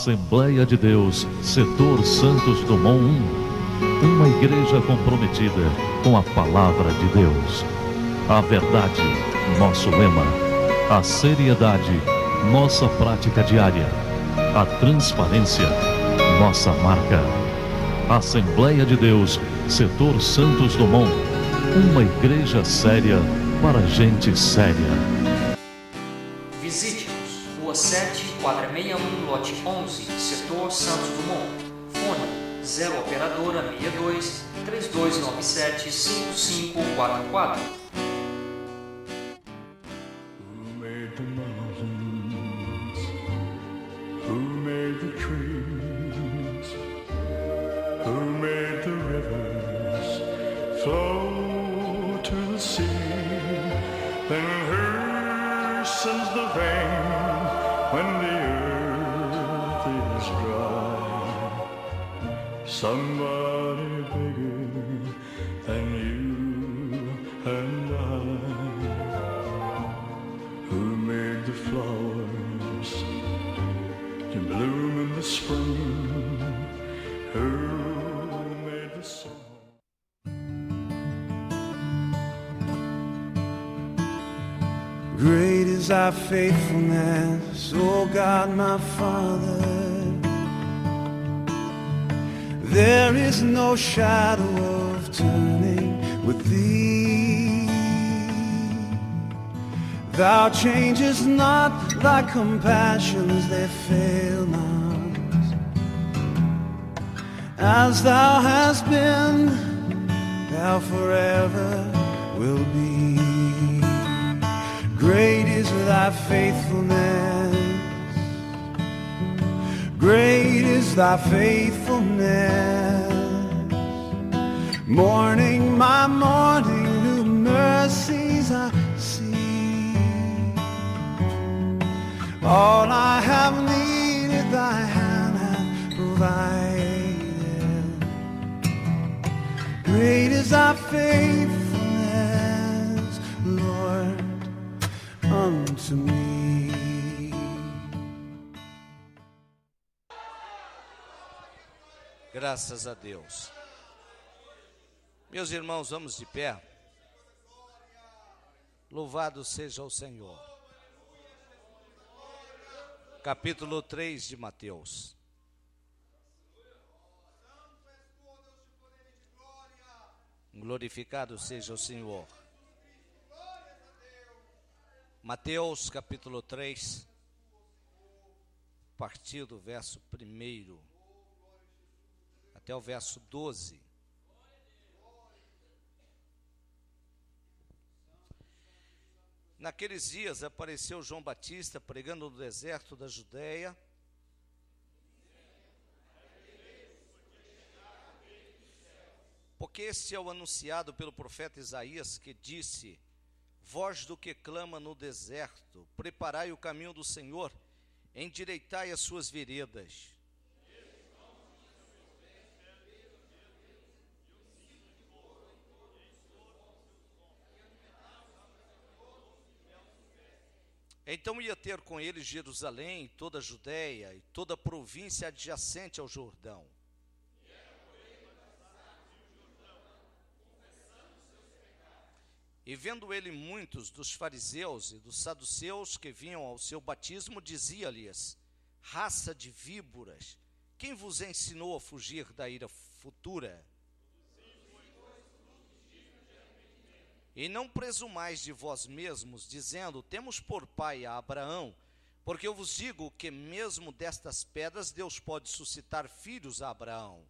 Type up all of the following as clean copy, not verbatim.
Assembleia de Deus, Setor Santos Dumont 1. Uma igreja comprometida com a palavra de Deus. A verdade, nosso lema. A seriedade, nossa prática diária. A transparência, nossa marca. Assembleia de Deus, Setor Santos Dumont. Uma igreja séria para gente séria. Visite-nos, Rua 7, quadra 61, lote 11, Setor Santos Dumont. Fone 0 operadora 62 3297 5544. Who made the mountains? Who made the trees? Who made the rivers flow to the sea? Then who sends the rain when the earth is dry? Somebody bigger than you and I. Who made the flowers to bloom in the spring? Who made the sun? Great is thy faithfulness, O God my Father. There is no shadow of turning with thee. Thou changest not, thy compassions they fail not. As thou hast been, thou forever will be. Great is thy faithfulness. Great is thy faithfulness. Morning by morning, new mercies I see. All I have needed, thy hand hath provided. Great is thy faithfulness, Lord, unto me. Graças a Deus. Meus irmãos, vamos de pé. Louvado seja o Senhor. Capítulo 3 de Mateus. Glorificado seja o Senhor. Mateus capítulo 3, a partir do verso 1 até o verso 12. Naqueles dias apareceu João Batista pregando no deserto da Judéia, porque este é o anunciado pelo profeta Isaías, que disse: voz do que clama no deserto, preparai o caminho do Senhor, endireitai as suas veredas. Então ia ter com ele Jerusalém, toda a Judéia e toda a província adjacente ao Jordão. E vendo ele muitos dos fariseus e dos saduceus que vinham ao seu batismo, dizia-lhes: raça de víboras, quem vos ensinou a fugir da ira futura? E não presumais de vós mesmos, dizendo: temos por pai a Abraão, porque eu vos digo que mesmo destas pedras Deus pode suscitar filhos a Abraão.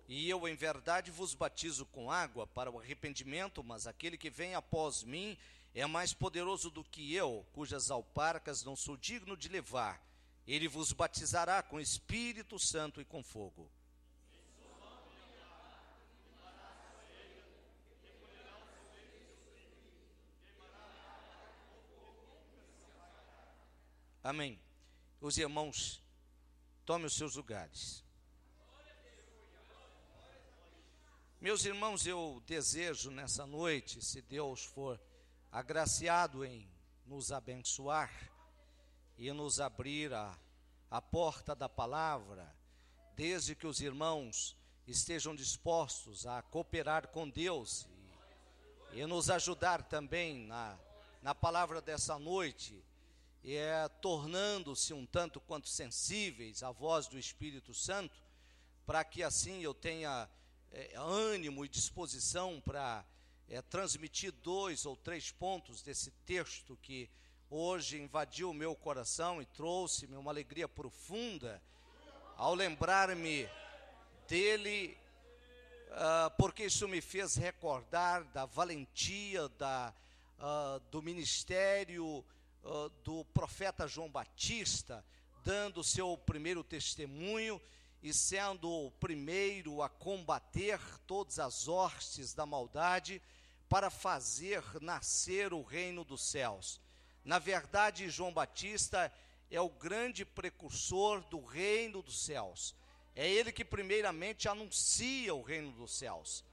E eu, em verdade, vos batizo com água para o arrependimento, mas aquele que vem após mim é mais poderoso do que eu, cujas alparcas não sou digno de levar. Ele vos batizará com Espírito Santo e com fogo. Amém. Os irmãos, tome os seus lugares. Meus irmãos, eu desejo nessa noite, se Deus for agraciado em nos abençoar e nos abrir a porta da palavra, desde que os irmãos estejam dispostos a cooperar com Deus e nos ajudar também na palavra dessa noite, tornando-se um tanto quanto sensíveis à voz do Espírito Santo, para que assim eu tenha ânimo e disposição para transmitir 2 ou 3 pontos desse texto que hoje invadiu o meu coração e trouxe-me uma alegria profunda ao lembrar-me dele, porque isso me fez recordar da valentia do ministério do profeta João Batista, dando o seu primeiro testemunho e sendo o primeiro a combater todas as hostes da maldade para fazer nascer o reino dos céus. Na verdade, João Batista é o grande precursor do reino dos céus. É ele que primeiramente anuncia o reino dos céus.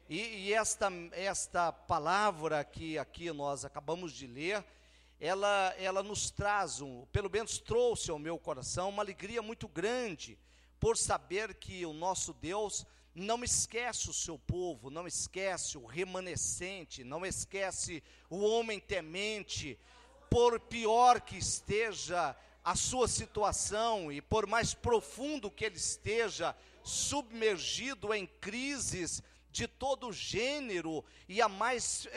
E esta palavra que aqui nós acabamos de ler, ela nos traz, pelo menos trouxe ao meu coração, uma alegria muito grande, por saber que o nosso Deus não esquece o seu povo, não esquece o remanescente, não esquece o homem temente, por pior que esteja a sua situação e por mais profundo que ele esteja submergido em crises de todo gênero, e a mais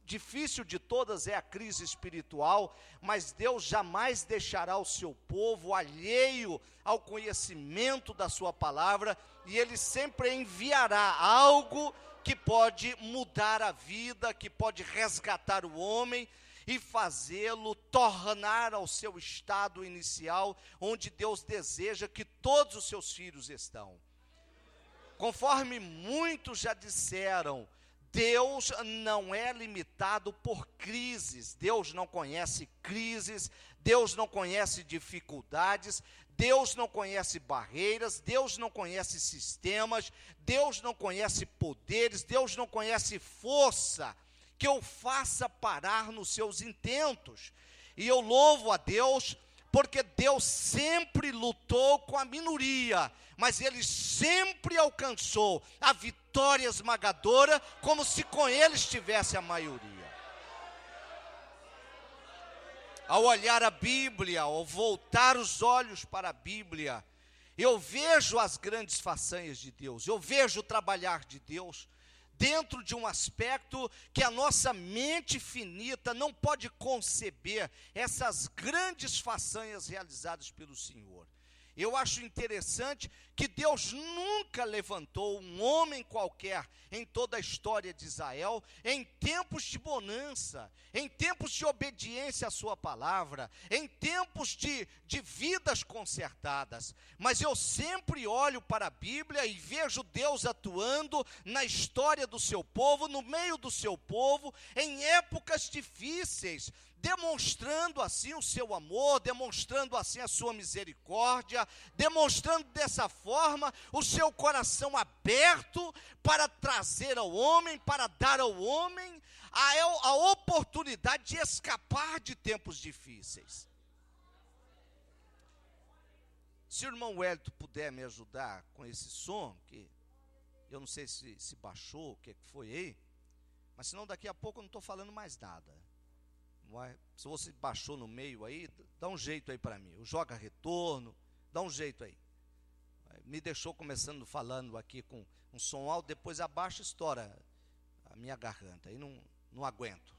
difícil de todas é a crise espiritual, mas Deus jamais deixará o seu povo alheio ao conhecimento da sua palavra, e Ele sempre enviará algo que pode mudar a vida, que pode resgatar o homem e fazê-lo tornar ao seu estado inicial, onde Deus deseja que todos os seus filhos estão. Conforme muitos já disseram, Deus não é limitado por crises, Deus não conhece crises, Deus não conhece dificuldades, Deus não conhece barreiras, Deus não conhece sistemas, Deus não conhece poderes, Deus não conhece força que o faça parar nos seus intentos. E eu louvo a Deus, porque Deus sempre lutou com a minoria, mas Ele sempre alcançou a vitória esmagadora, como se com Ele estivesse a maioria. Ao olhar a Bíblia, ao voltar os olhos para a Bíblia, eu vejo as grandes façanhas de Deus, eu vejo o trabalhar de Deus, dentro de um aspecto que a nossa mente finita não pode conceber, essas grandes façanhas realizadas pelo Senhor. Eu acho interessante que Deus nunca levantou um homem qualquer em toda a história de Israel, em tempos de bonança, em tempos de obediência à sua palavra, em tempos de vidas consertadas. Mas eu sempre olho para a Bíblia e vejo Deus atuando na história do seu povo, no meio do seu povo, em épocas difíceis, demonstrando assim o seu amor, demonstrando assim a sua misericórdia, demonstrando dessa forma o seu coração aberto para trazer ao homem, para dar ao homem a oportunidade de escapar de tempos difíceis. Se o irmão Wellington puder me ajudar com esse som, que eu não sei se baixou, o que foi aí, mas senão daqui a pouco eu não estou falando mais nada. Se você baixou no meio aí, dá um jeito aí para mim, joga retorno, dá um jeito aí. Me deixou começando falando aqui com um som alto, depois abaixa e estoura a minha garganta, aí não aguento.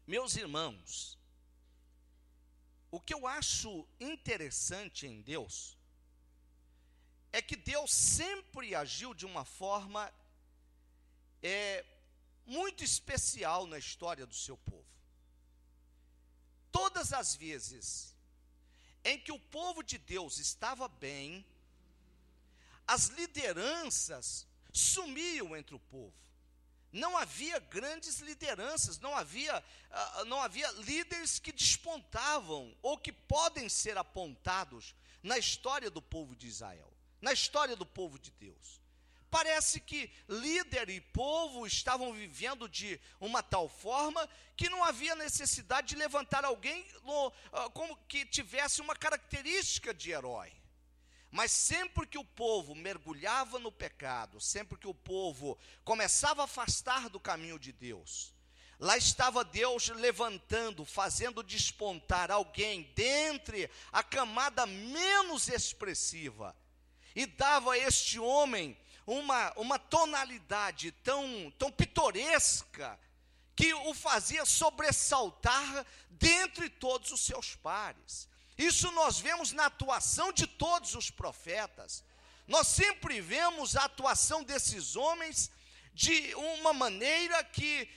Meus irmãos, o que eu acho interessante em Deus é que Deus sempre agiu de uma forma muito especial na história do seu povo. Todas as vezes em que o povo de Deus estava bem, as lideranças sumiam entre o povo. Não havia grandes lideranças, não havia líderes que despontavam ou que podem ser apontados na história do povo de Israel. na história do povo de Deus. Parece que líder e povo estavam vivendo de uma tal forma que não havia necessidade de levantar alguém como que tivesse uma característica de herói. Mas sempre que o povo mergulhava no pecado, sempre que o povo começava a afastar do caminho de Deus, lá estava Deus levantando, fazendo despontar alguém dentre a camada menos expressiva, e dava a este homem uma tonalidade tão pitoresca, que o fazia sobressaltar dentre todos os seus pares. Isso nós vemos na atuação de todos os profetas. Nós sempre vemos a atuação desses homens de uma maneira que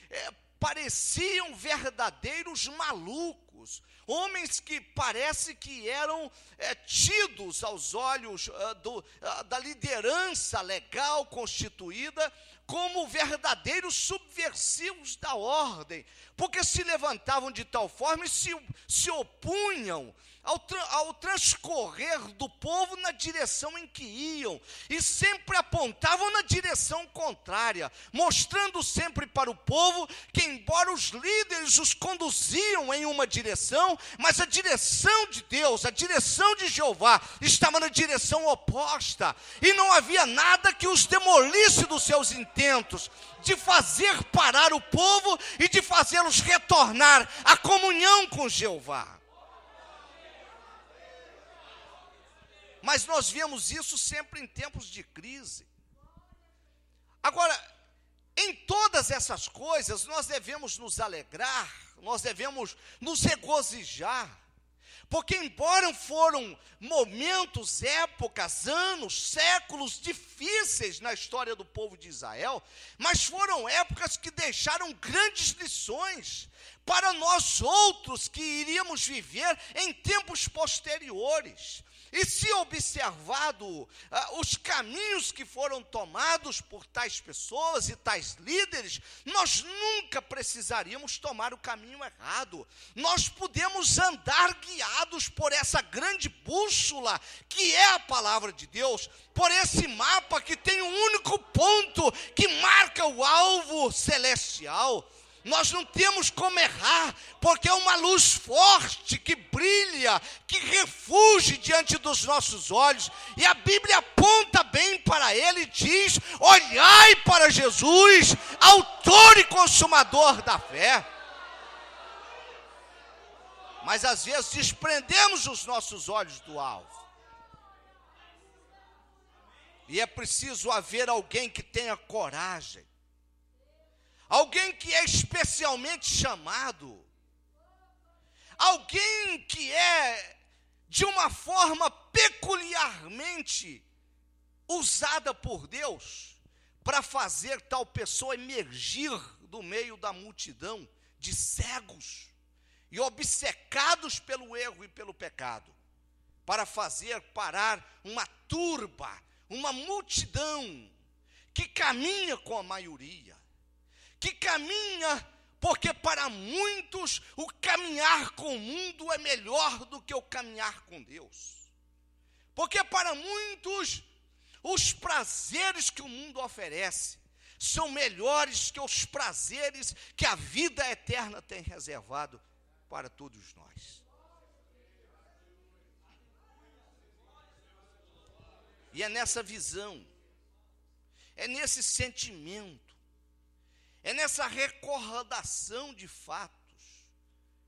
pareciam verdadeiros malucos, homens que parece que eram tidos aos olhos da liderança legal constituída como verdadeiros subversivos da ordem, porque se levantavam de tal forma e se opunham ao transcorrer do povo na direção em que iam, e sempre apontavam na direção contrária, mostrando sempre para o povo que, embora os líderes os conduziam em uma direção, mas a direção de Deus, a direção de Jeová, estava na direção oposta, e não havia nada que os demolisse dos seus intentos de fazer parar o povo e de fazê-los retornar à comunhão com Jeová. Mas nós vemos isso sempre em tempos de crise. Agora, em todas essas coisas, nós devemos nos alegrar, nós devemos nos regozijar, porque embora foram momentos, épocas, anos, séculos difíceis na história do povo de Israel, mas foram épocas que deixaram grandes lições para nós outros que iríamos viver em tempos posteriores. E se observado os caminhos que foram tomados por tais pessoas e tais líderes, nós nunca precisaríamos tomar o caminho errado. Nós podemos andar guiados por essa grande bússola que é a palavra de Deus, por esse mapa que tem um único ponto que marca o alvo celestial. Nós não temos como errar, porque é uma luz forte que brilha, que refuge diante dos nossos olhos, e a Bíblia aponta bem para ele e diz: olhai para Jesus, autor e consumador da fé. Mas às vezes desprendemos os nossos olhos do alvo, e é preciso haver alguém que tenha coragem, alguém que é especialmente chamado, alguém que é de uma forma peculiarmente usada por Deus para fazer tal pessoa emergir do meio da multidão de cegos e obcecados pelo erro e pelo pecado, para fazer parar uma turba, uma multidão que caminha com a maioria, que caminha, porque para muitos o caminhar com o mundo é melhor do que o caminhar com Deus. Porque para muitos os prazeres que o mundo oferece são melhores que os prazeres que a vida eterna tem reservado para todos nós. E é nessa visão, é nesse sentimento, é nessa recordação de fatos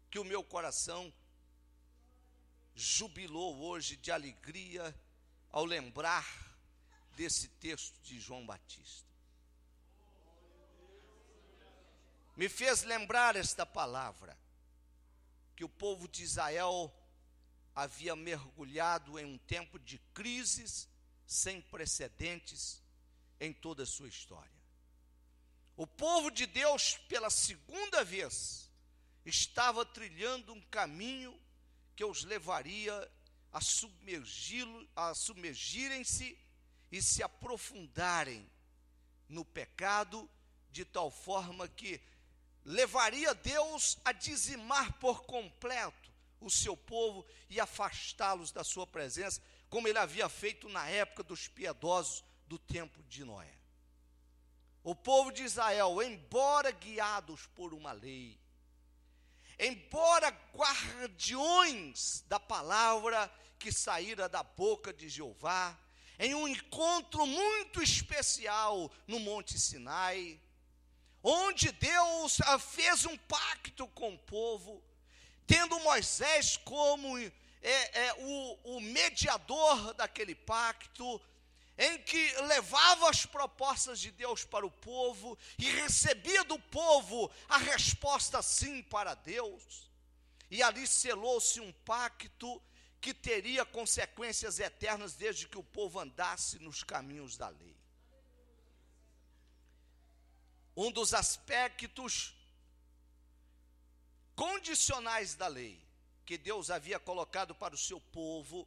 que o meu coração jubilou hoje de alegria ao lembrar desse texto de João Batista. Me fez lembrar esta palavra, que o povo de Israel havia mergulhado em um tempo de crises sem precedentes em toda a sua história. O povo de Deus, pela segunda vez, estava trilhando um caminho que os levaria a submergirem-se e se aprofundarem no pecado, de tal forma que levaria Deus a dizimar por completo o seu povo e afastá-los da sua presença, como ele havia feito na época dos piedosos do tempo de Noé. O povo de Israel, embora guiados por uma lei, embora guardiões da palavra que saíra da boca de Jeová, em um encontro muito especial no Monte Sinai, onde Deus fez um pacto com o povo, tendo Moisés como o mediador daquele pacto, em que levava as propostas de Deus para o povo e recebia do povo a resposta sim para Deus. E ali selou-se um pacto que teria consequências eternas desde que o povo andasse nos caminhos da lei. Um dos aspectos condicionais da lei que Deus havia colocado para o seu povo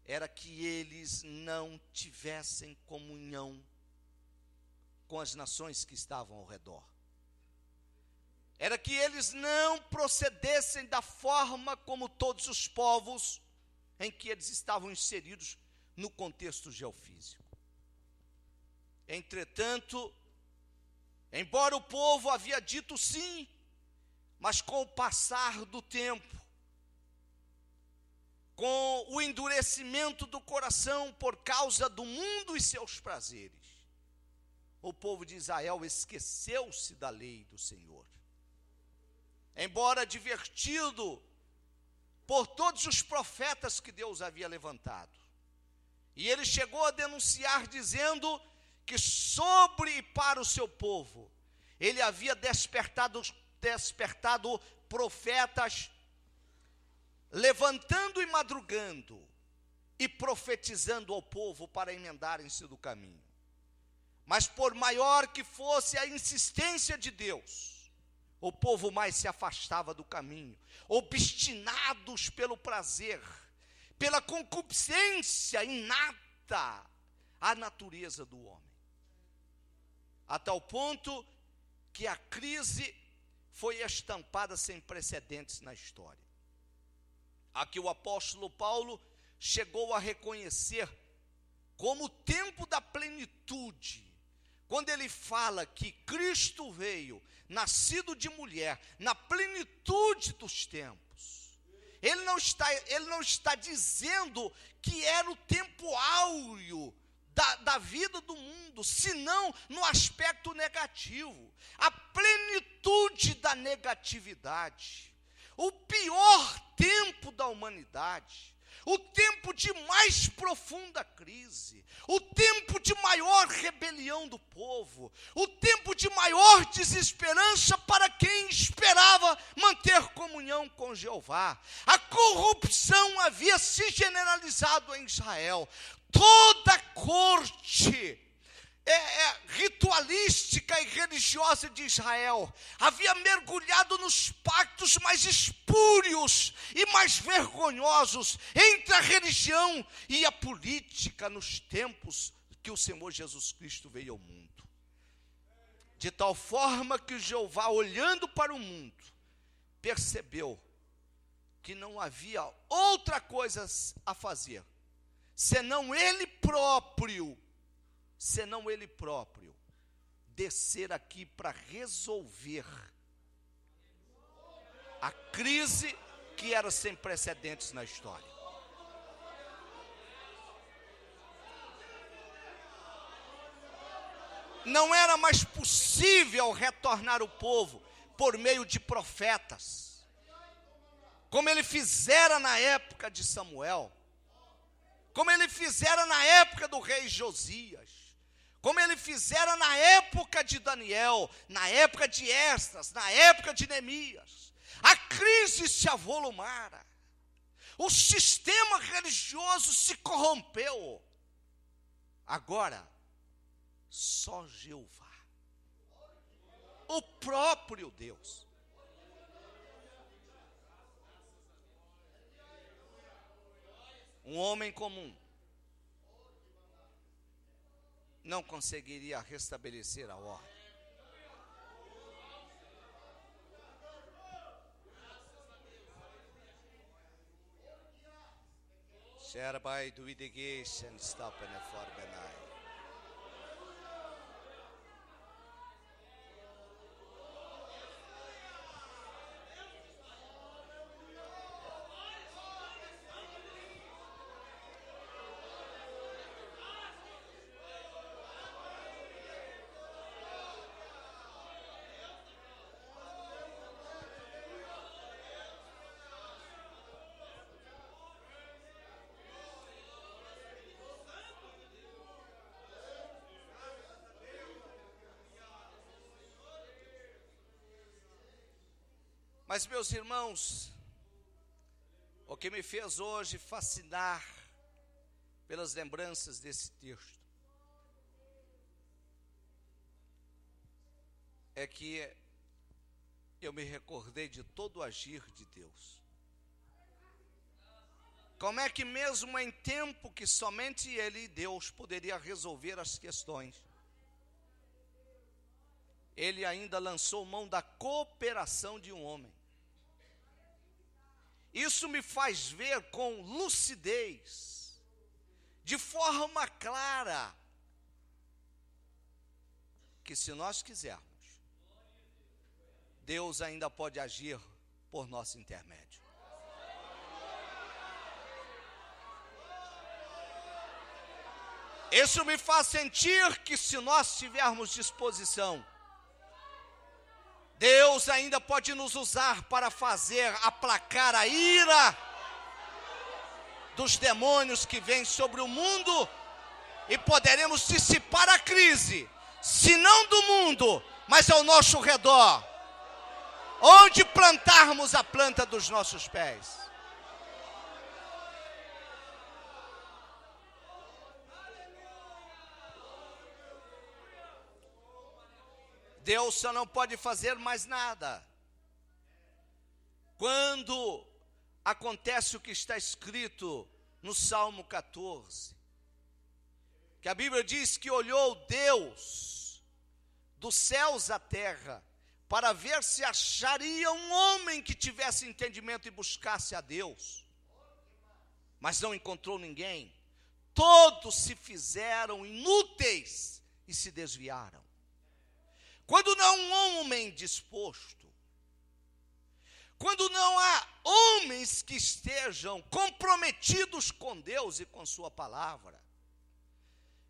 era que eles não tivessem comunhão com as nações que estavam ao redor. Era que eles não procedessem da forma como todos os povos em que eles estavam inseridos no contexto geofísico. Entretanto, embora o povo havia dito sim, mas com o passar do tempo, com o endurecimento do coração por causa do mundo e seus prazeres, o povo de Israel esqueceu-se da lei do Senhor. Embora advertido por todos os profetas que Deus havia levantado, e ele chegou a denunciar dizendo que sobre e para o seu povo, ele havia despertado profetas, levantando e madrugando, e profetizando ao povo para emendarem-se do caminho. Mas por maior que fosse a insistência de Deus, o povo mais se afastava do caminho, obstinados pelo prazer, pela concupiscência inata à natureza do homem. A tal ponto que a crise foi estampada sem precedentes na história. Aqui o apóstolo Paulo chegou a reconhecer como o tempo da plenitude, quando ele fala que Cristo veio, nascido de mulher, na plenitude dos tempos. Ele não está dizendo que era o tempo áureo da vida do mundo, senão no aspecto negativo, a plenitude da negatividade, o pior tempo da humanidade, o tempo de mais profunda crise, o tempo de maior rebelião do povo, o tempo de maior desesperança para quem esperava manter comunhão com Jeová. A corrupção havia se generalizado em Israel. Toda a corte ritualística e religiosa de Israel havia mergulhado nos pactos mais espúrios e mais vergonhosos entre a religião e a política nos tempos que o Senhor Jesus Cristo veio ao mundo. De tal forma que Jeová, olhando para o mundo, percebeu que não havia outra coisa a fazer senão ele próprio descer aqui para resolver a crise que era sem precedentes na história. Não era mais possível retornar o povo por meio de profetas, como ele fizera na época de Samuel, como ele fizera na época do rei Josias, como ele fizera na época de Daniel, na época de Esdras, na época de Neemias. A crise se avolumara, o sistema religioso se corrompeu. Agora, só Jeová, o próprio Deus, um homem comum não conseguiria restabelecer a ordem. Sherabai do Idegeshan Stapen for Benai. Mas, meus irmãos, o que me fez hoje fascinar pelas lembranças desse texto é que eu me recordei de todo o agir de Deus. Como é que mesmo em tempo que somente Ele, Deus, poderia resolver as questões, Ele ainda lançou mão da cooperação de um homem. Isso me faz ver com lucidez, de forma clara, que se nós quisermos, Deus ainda pode agir por nosso intermédio. Isso me faz sentir que se nós tivermos disposição, Deus ainda pode nos usar para fazer aplacar a ira dos demônios que vêm sobre o mundo e poderemos dissipar a crise, se não do mundo, mas ao nosso redor, onde plantarmos a planta dos nossos pés. Deus só não pode fazer mais nada quando acontece o que está escrito no Salmo 14, que a Bíblia diz que olhou Deus dos céus à terra para ver se acharia um homem que tivesse entendimento e buscasse a Deus, mas não encontrou ninguém. Todos se fizeram inúteis e se desviaram. Quando não há um homem disposto, quando não há homens que estejam comprometidos com Deus e com sua palavra,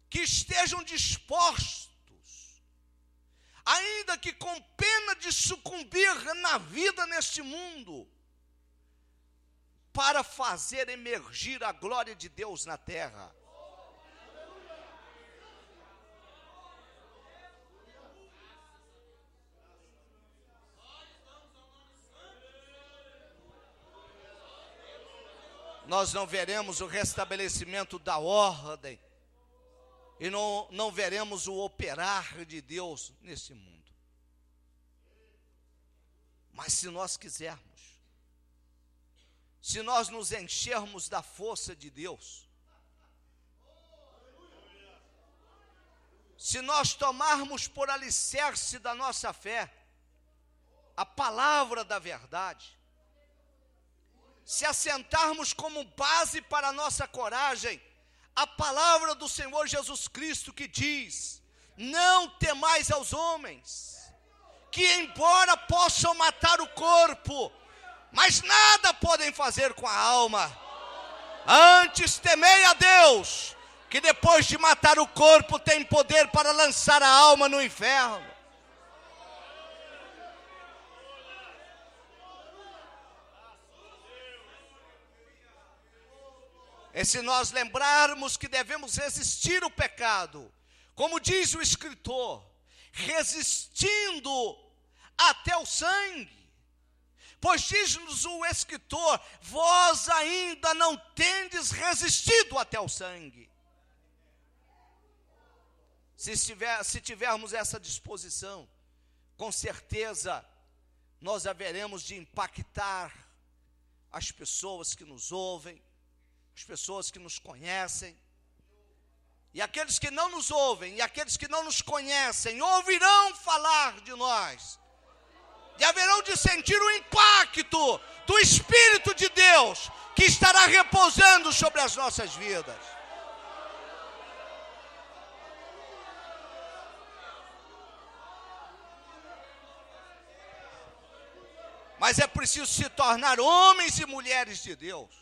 que estejam dispostos, ainda que com pena de sucumbir na vida neste mundo, para fazer emergir a glória de Deus na terra. Nós não veremos o restabelecimento da ordem e não veremos o operar de Deus nesse mundo. Mas se nós quisermos, se nós nos enchermos da força de Deus, se nós tomarmos por alicerce da nossa fé a palavra da verdade, se assentarmos como base para a nossa coragem a palavra do Senhor Jesus Cristo, que diz: não temais aos homens, que embora possam matar o corpo, mas nada podem fazer com a alma. Antes temei a Deus, que depois de matar o corpo tem poder para lançar a alma no inferno. E se nós lembrarmos que devemos resistir o pecado, como diz o escritor, resistindo até o sangue, pois diz-nos o escritor: vós ainda não tendes resistido até o sangue. Se tivermos essa disposição, com certeza nós haveremos de impactar as pessoas que nos ouvem, as pessoas que nos conhecem, e aqueles que não nos ouvem, e aqueles que não nos conhecem, ouvirão falar de nós, e haverão de sentir o impacto do Espírito de Deus, que estará repousando sobre as nossas vidas. Mas é preciso se tornar homens e mulheres de Deus,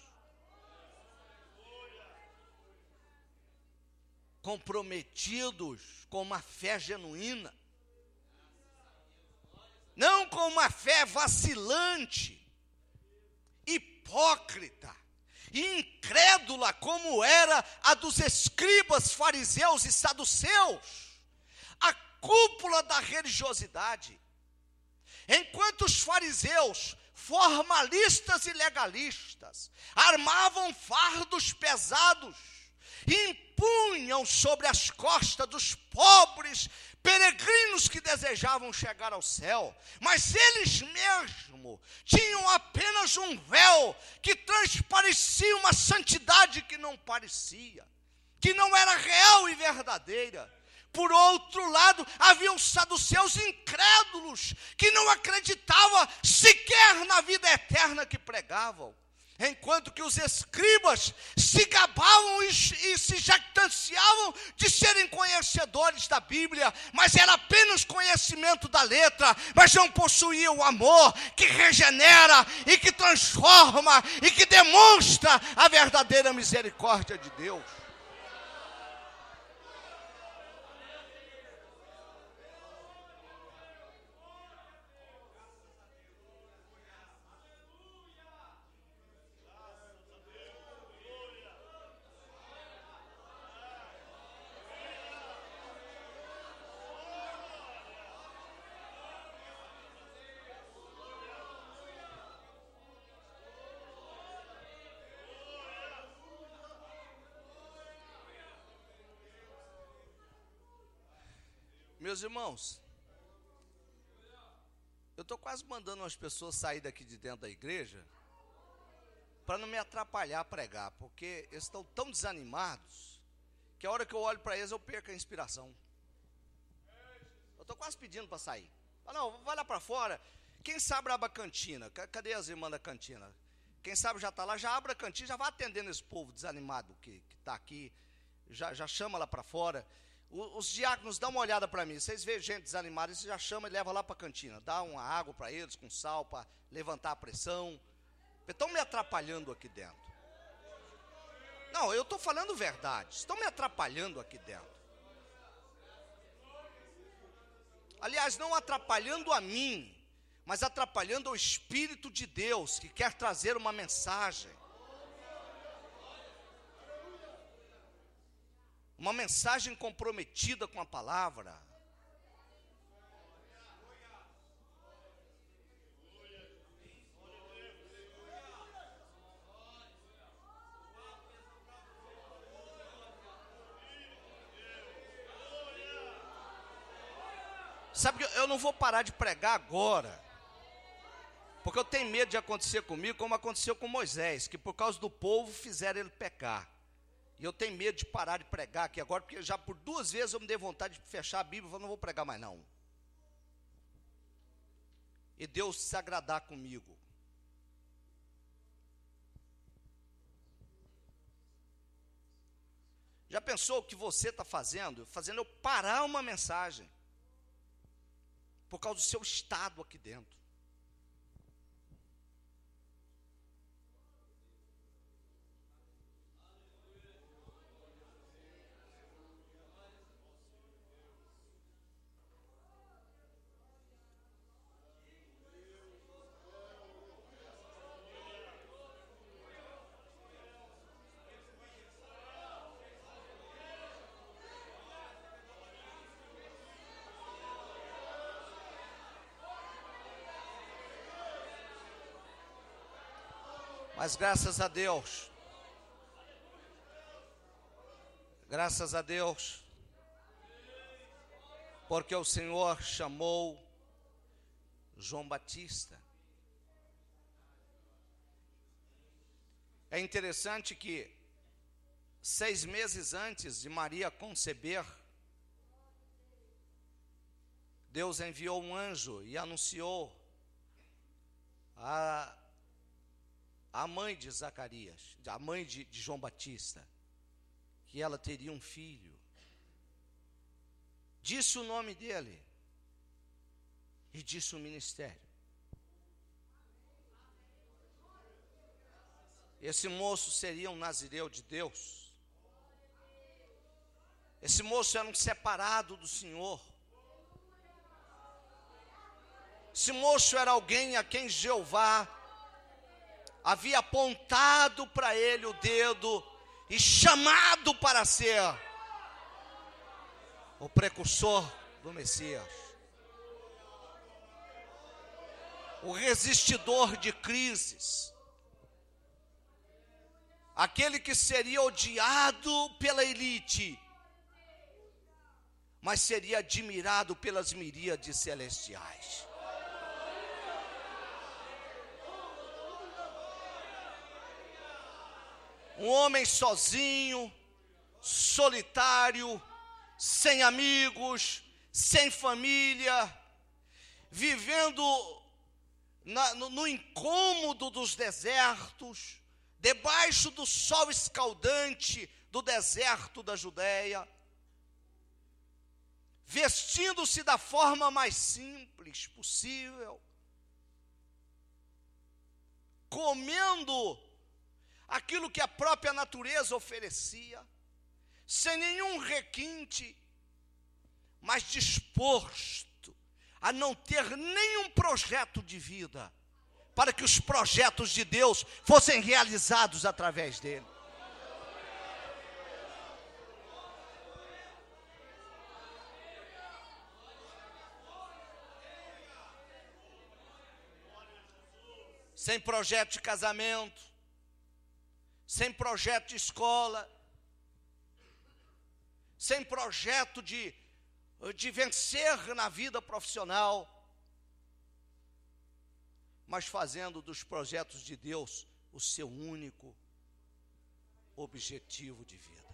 comprometidos com uma fé genuína, não com uma fé vacilante, hipócrita e incrédula, como era a dos escribas, fariseus e saduceus, a cúpula da religiosidade. Enquanto os fariseus, formalistas e legalistas, armavam fardos pesados e impunham sobre as costas dos pobres peregrinos que desejavam chegar ao céu, mas eles mesmos tinham apenas um véu que transparecia uma santidade que não parecia, que não era real e verdadeira. Por outro lado, havia os saduceus incrédulos, que não acreditavam sequer na vida eterna que pregavam. Enquanto que os escribas se gabavam e se jactanciavam de serem conhecedores da Bíblia, mas era apenas conhecimento da letra, mas não possuía o amor que regenera e que transforma e que demonstra a verdadeira misericórdia de Deus. Meus irmãos, eu estou quase mandando umas pessoas sair daqui de dentro da igreja para não me atrapalhar a pregar, porque eles estão tão desanimados que a hora que eu olho para eles eu perco a inspiração. Eu estou quase pedindo para sair. Não, vai lá para fora. Quem sabe abre a cantina. Cadê as irmãs da cantina? Quem sabe já está lá, já abre a cantina, já vai atendendo esse povo desanimado que está aqui, já chama lá para fora. Os diáconos, dão uma olhada para mim. Vocês veem gente desanimada, você já chama e leva lá para a cantina. Dá uma água para eles, com sal, para levantar a pressão. Estão me atrapalhando aqui dentro. Não, eu estou falando verdade. Estão me atrapalhando aqui dentro. Aliás, não atrapalhando a mim, mas atrapalhando ao Espírito de Deus, que quer trazer uma mensagem. Uma mensagem comprometida com a palavra. Sabe que eu não vou parar de pregar agora, porque eu tenho medo de acontecer comigo como aconteceu com Moisés, que por causa do povo fizeram ele pecar. E eu tenho medo de parar de pregar aqui agora, porque já por 2 vezes eu me dei vontade de fechar a Bíblia e falar, não vou pregar mais não. E Deus se agradar comigo. Já pensou o que você está fazendo? Fazendo eu parar uma mensagem, por causa do seu estado aqui dentro. Mas graças a Deus, porque o Senhor chamou João Batista. É interessante que 6 meses antes de Maria conceber, Deus enviou um anjo e anunciou a mãe de Zacarias, a mãe de João Batista, que ela teria um filho. Disse o nome dele e disse o ministério. Esse moço seria um nazireu de Deus. Esse moço era um separado do Senhor. Esse moço era alguém a quem Jeová havia apontado para ele o dedo e chamado para ser o precursor do Messias, o resistidor de crises, aquele que seria odiado pela elite, mas seria admirado pelas miríades celestiais. Um homem sozinho, solitário, sem amigos, sem família, vivendo no incômodo dos desertos, debaixo do sol escaldante do deserto da Judéia, vestindo-se da forma mais simples possível, comendo aquilo que a própria natureza oferecia, sem nenhum requinte, mas disposto a não ter nenhum projeto de vida, para que os projetos de Deus fossem realizados através dele. Sem projeto de casamento, sem projeto de escola, sem projeto de vencer na vida profissional, mas fazendo dos projetos de Deus o seu único objetivo de vida.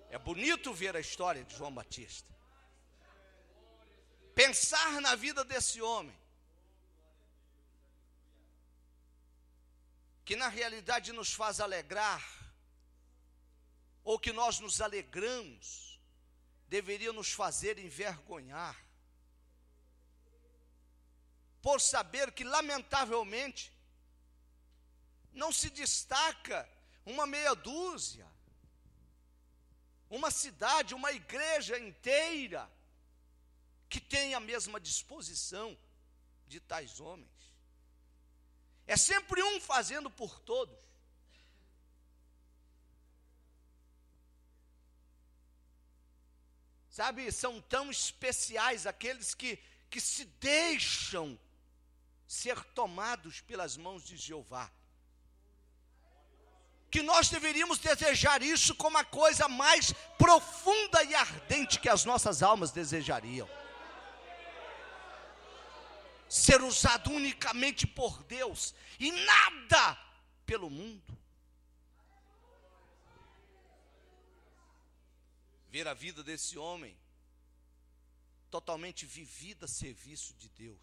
É bonito ver a história de João Batista. Pensar na vida desse homem, que na realidade nos faz alegrar, ou que nós nos alegramos, deveria nos fazer envergonhar, por saber que, lamentavelmente, não se destaca uma meia dúzia, uma cidade, uma igreja inteira, que tem a mesma disposição de tais homens. É sempre um fazendo por todos. Sabe, são tão especiais aqueles que se deixam ser tomados pelas mãos de Jeová, que nós deveríamos desejar isso como a coisa mais profunda e ardente que as nossas almas desejariam. Ser usado unicamente por Deus e nada pelo mundo. Ver a vida desse homem totalmente vivida a serviço de Deus.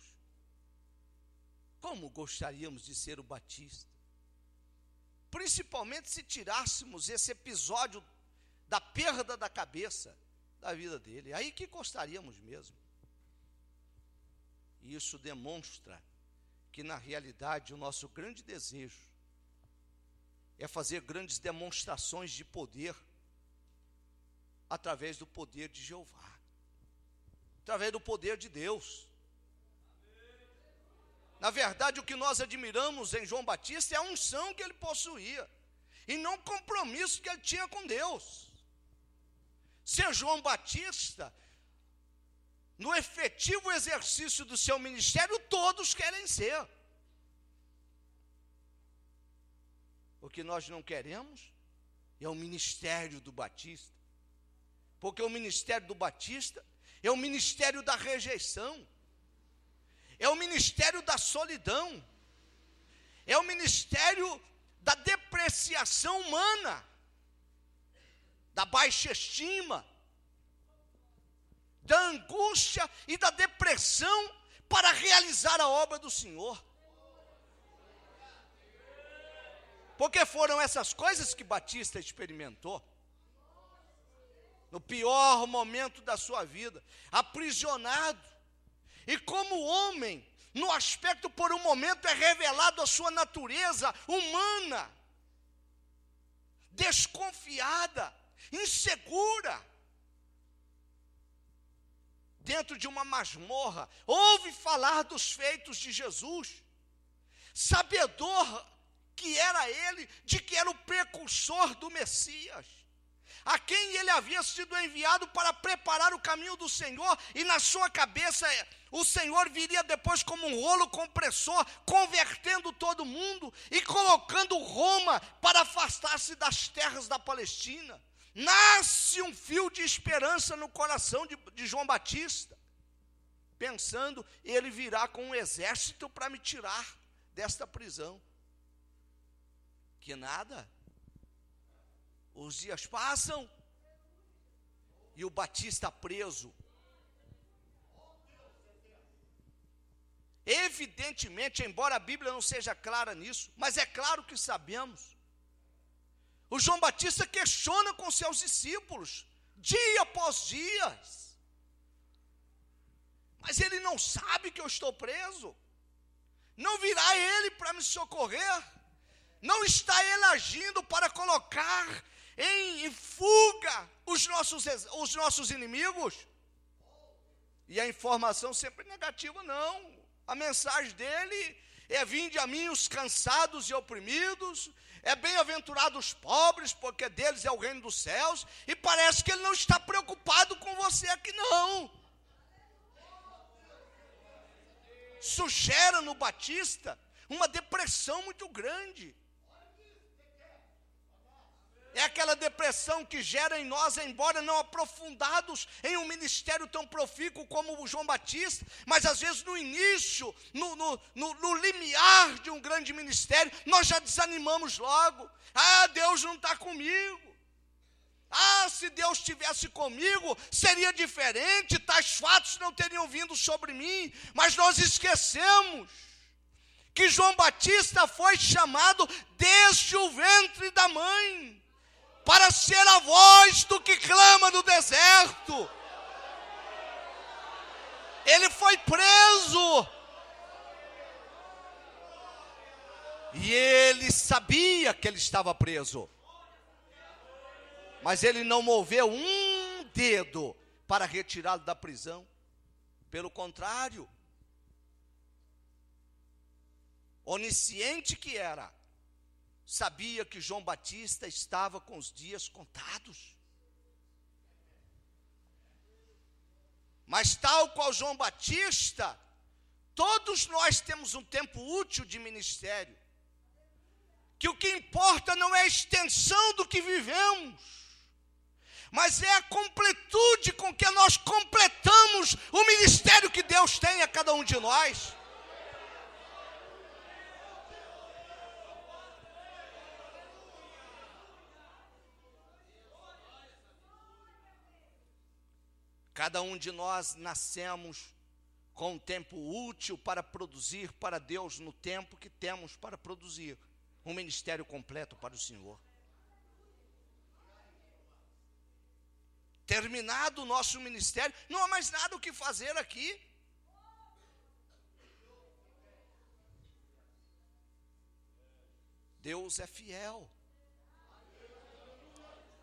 Como gostaríamos de ser o Batista? Principalmente se tirássemos esse episódio da perda da cabeça da vida dele. Aí que gostaríamos mesmo. E isso demonstra que, na realidade, o nosso grande desejo é fazer grandes demonstrações de poder através do poder de Jeová, através do poder de Deus. Na verdade, o que nós admiramos em João Batista é a unção que ele possuía, e não o compromisso que ele tinha com Deus. Ser João Batista, no efetivo exercício do seu ministério, todos querem ser. O que nós não queremos é o ministério do Batista, porque o ministério do Batista é o ministério da rejeição, é o ministério da solidão, é o ministério da depreciação humana, da baixa estima, da angústia e da depressão para realizar a obra do Senhor. Porque foram essas coisas que Batista experimentou. No pior momento da sua vida, aprisionado. E como homem, no aspecto por um momento é revelado a sua natureza humana, desconfiada, insegura. Dentro de uma masmorra, ouve falar dos feitos de Jesus, sabedor que era ele, de que era o precursor do Messias, a quem ele havia sido enviado para preparar o caminho do Senhor, e na sua cabeça o Senhor viria depois como um rolo compressor, convertendo todo mundo e colocando Roma para afastar-se das terras da Palestina. Nasce um fio de esperança no coração de João Batista, pensando, ele virá com um exército para me tirar desta prisão. Que nada, os dias passam, e o Batista preso. Evidentemente, embora a Bíblia não seja clara nisso, mas é claro que sabemos, o João Batista questiona com seus discípulos, dia após dia. Mas ele não sabe que eu estou preso. Não virá ele para me socorrer. Não está ele agindo para colocar em fuga os nossos inimigos. E a informação sempre negativa, não. A mensagem dele é: vinde a mim os cansados e oprimidos, é bem-aventurados os pobres, porque deles é o reino dos céus. E parece que ele não está preocupado com você aqui, não. Isso gera no Batista uma depressão muito grande. É aquela depressão que gera em nós, embora não aprofundados em um ministério tão profícuo como o João Batista, mas às vezes no início, no limiar de um grande ministério, nós já desanimamos logo. Ah, Deus não está comigo. Ah, se Deus estivesse comigo, seria diferente, tais fatos não teriam vindo sobre mim. Mas nós esquecemos que João Batista foi chamado desde o ventre da mãe, para ser a voz do que clama no deserto. Ele foi preso. E ele sabia que ele estava preso. Mas ele não moveu um dedo para retirá-lo da prisão. Pelo contrário, onisciente que era, sabia que João Batista estava com os dias contados. Mas tal qual João Batista, todos nós temos um tempo útil de ministério, que o que importa não é a extensão do que vivemos, mas é a completude com que nós completamos o ministério que Deus tem a cada um de nós. Cada um de nós nascemos com um tempo útil para produzir para Deus no tempo que temos para produzir um ministério completo para o Senhor. Terminado o nosso ministério, não há mais nada o que fazer aqui. Deus é fiel.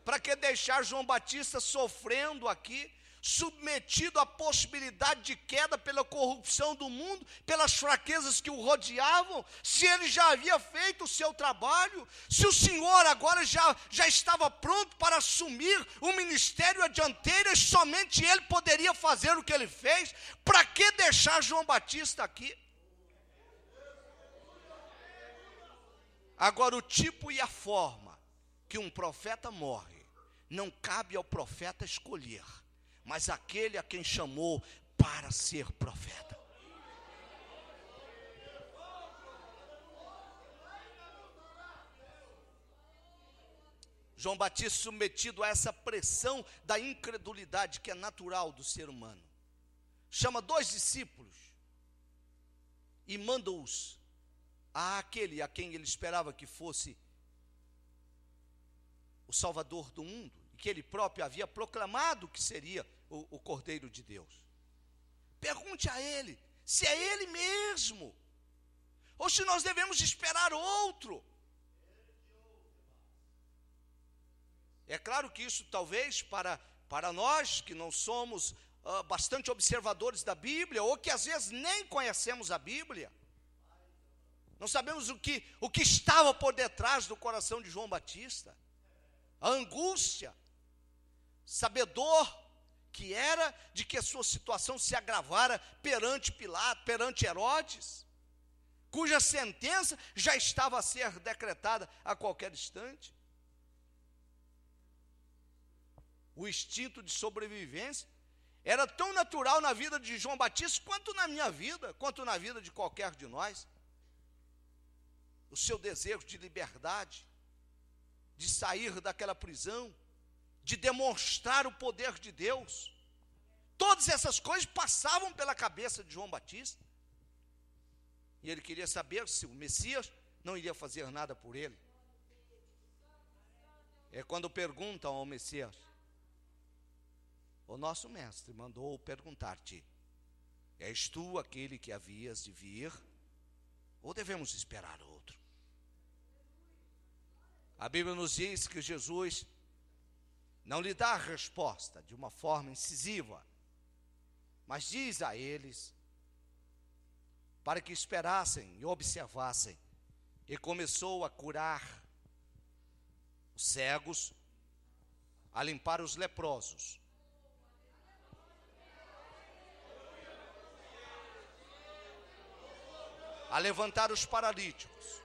Para que deixar João Batista sofrendo aqui, submetido à possibilidade de queda pela corrupção do mundo, pelas fraquezas que o rodeavam, se ele já havia feito o seu trabalho, se o Senhor agora já estava pronto para assumir o ministério à dianteira, e somente ele poderia fazer o que ele fez? Para que deixar João Batista aqui? Agora, o tipo e a forma que um profeta morre, não cabe ao profeta escolher, mas aquele a quem chamou para ser profeta. João Batista, submetido a essa pressão da incredulidade que é natural do ser humano, chama 2 discípulos e manda-os àquele a quem ele esperava que fosse o Salvador do mundo, e que ele próprio havia proclamado que seria o Cordeiro de Deus. Pergunte a ele se é ele mesmo, ou se nós devemos esperar outro. É claro que isso talvez para nós que não somos bastante observadores da Bíblia, ou que às vezes nem conhecemos a Bíblia, não sabemos o que estava por detrás do coração de João Batista, a angústia, sabedor que era de que a sua situação se agravara perante Pilato, perante Herodes, cuja sentença já estava a ser decretada a qualquer instante. O instinto de sobrevivência era tão natural na vida de João Batista quanto na minha vida, quanto na vida de qualquer de nós. O seu desejo de liberdade, de sair daquela prisão, de demonstrar o poder de Deus. Todas essas coisas passavam pela cabeça de João Batista. E ele queria saber se o Messias não iria fazer nada por ele. É quando perguntam ao Messias: o nosso mestre mandou perguntar-te: és tu aquele que havias de vir, ou devemos esperar outro? A Bíblia nos diz que Jesus não lhe dá a resposta de uma forma incisiva, mas diz a eles para que esperassem e observassem, e começou a curar os cegos, a limpar os leprosos, a levantar os paralíticos,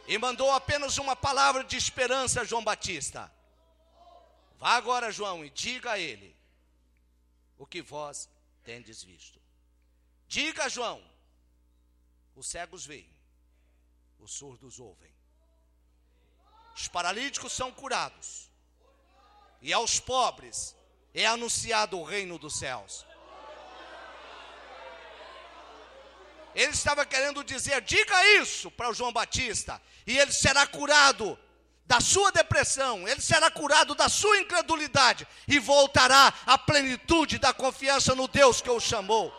e mandou apenas uma palavra de esperança a João Batista: vá agora, João, e diga a ele o que vós tendes visto. Diga, João, os cegos veem, os surdos ouvem, os paralíticos são curados, e aos pobres é anunciado o reino dos céus. Ele estava querendo dizer: diga isso para o João Batista, e ele será curado da sua depressão, ele será curado da sua incredulidade, e voltará à plenitude da confiança no Deus que o chamou.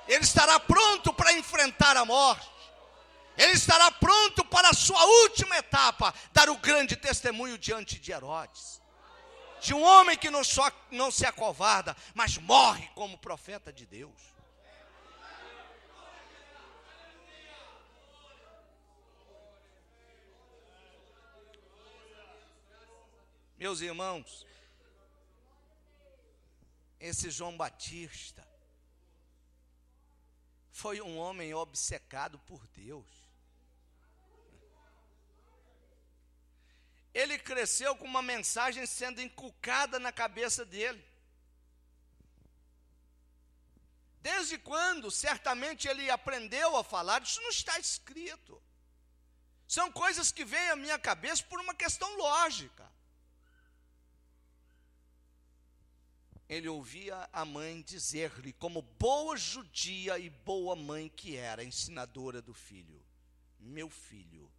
Ele estará pronto para enfrentar a morte, ele estará pronto para a sua última etapa, dar o grande testemunho diante de Herodes, de um homem que não se acovarda, mas morre como profeta de Deus. Meus irmãos, esse João Batista foi um homem obcecado por Deus. Ele cresceu com uma mensagem sendo inculcada na cabeça dele. Desde quando, certamente, ele aprendeu a falar, isso não está escrito. São coisas que vêm à minha cabeça por uma questão lógica. Ele ouvia a mãe dizer-lhe, como boa judia e boa mãe que era, ensinadora do filho: meu filho,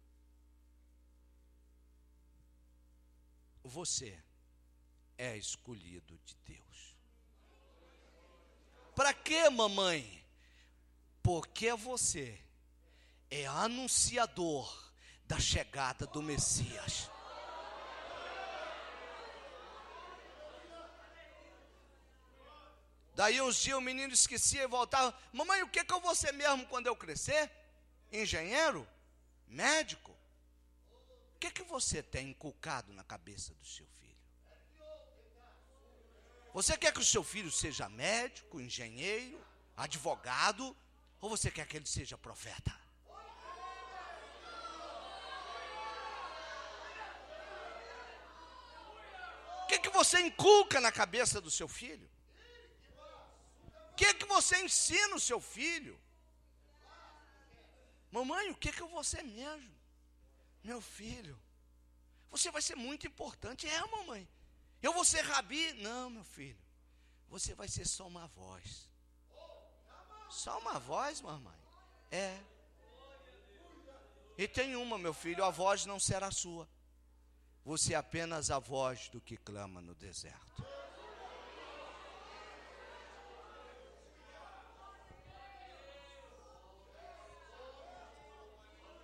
você é escolhido de Deus. Para quê, mamãe? Porque você é anunciador da chegada do Messias. Daí uns dias o menino esquecia e voltava: mamãe, o que eu vou ser mesmo quando eu crescer? Engenheiro? Médico? O que você tem inculcado na cabeça do seu filho? Você quer que o seu filho seja médico, engenheiro, advogado, ou você quer que ele seja profeta? O que você inculca na cabeça do seu filho? O que você ensina o seu filho? mamãe, o que eu vou ser mesmo? Meu filho, você vai ser muito importante. É, mamãe. Eu vou ser rabi? Não, meu filho. Você vai ser só uma voz. Só uma voz, mamãe? É. E tem uma, meu filho, a voz não será sua. Você é apenas a voz do que clama no deserto.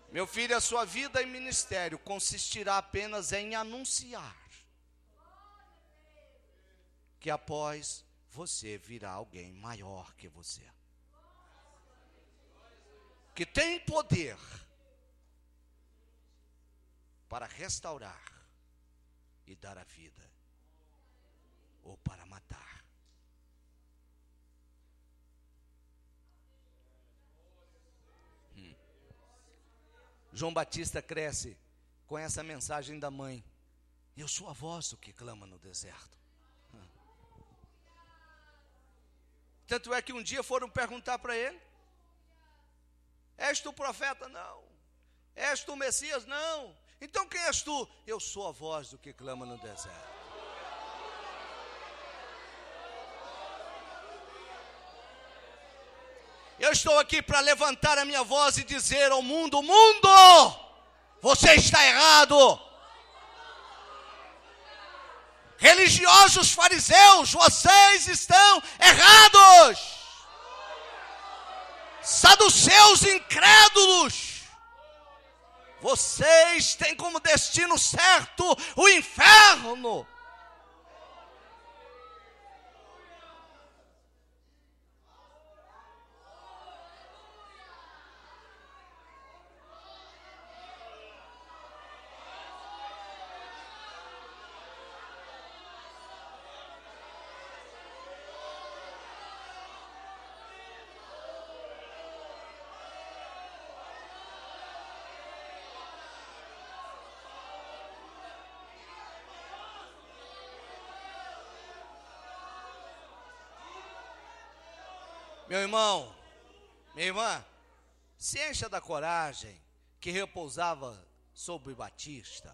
Meu filho, a sua vida e ministério consistirá apenas em anunciar que após você virá alguém maior que você, que tem poder para restaurar e dar a vida, ou para matar. João Batista cresce com essa mensagem da mãe: eu sou a voz do que clama no deserto. Tanto é que um dia foram perguntar para ele: és tu o profeta? Não. És tu o Messias? Não. Então quem és tu? Eu sou a voz do que clama no deserto. Eu estou aqui para levantar a minha voz e dizer ao mundo: mundo, você está errado. Religiosos fariseus, vocês estão errados. Saduceus incrédulos, vocês têm como destino certo o inferno. Meu irmão, minha irmã, se encha da coragem que repousava sobre Batista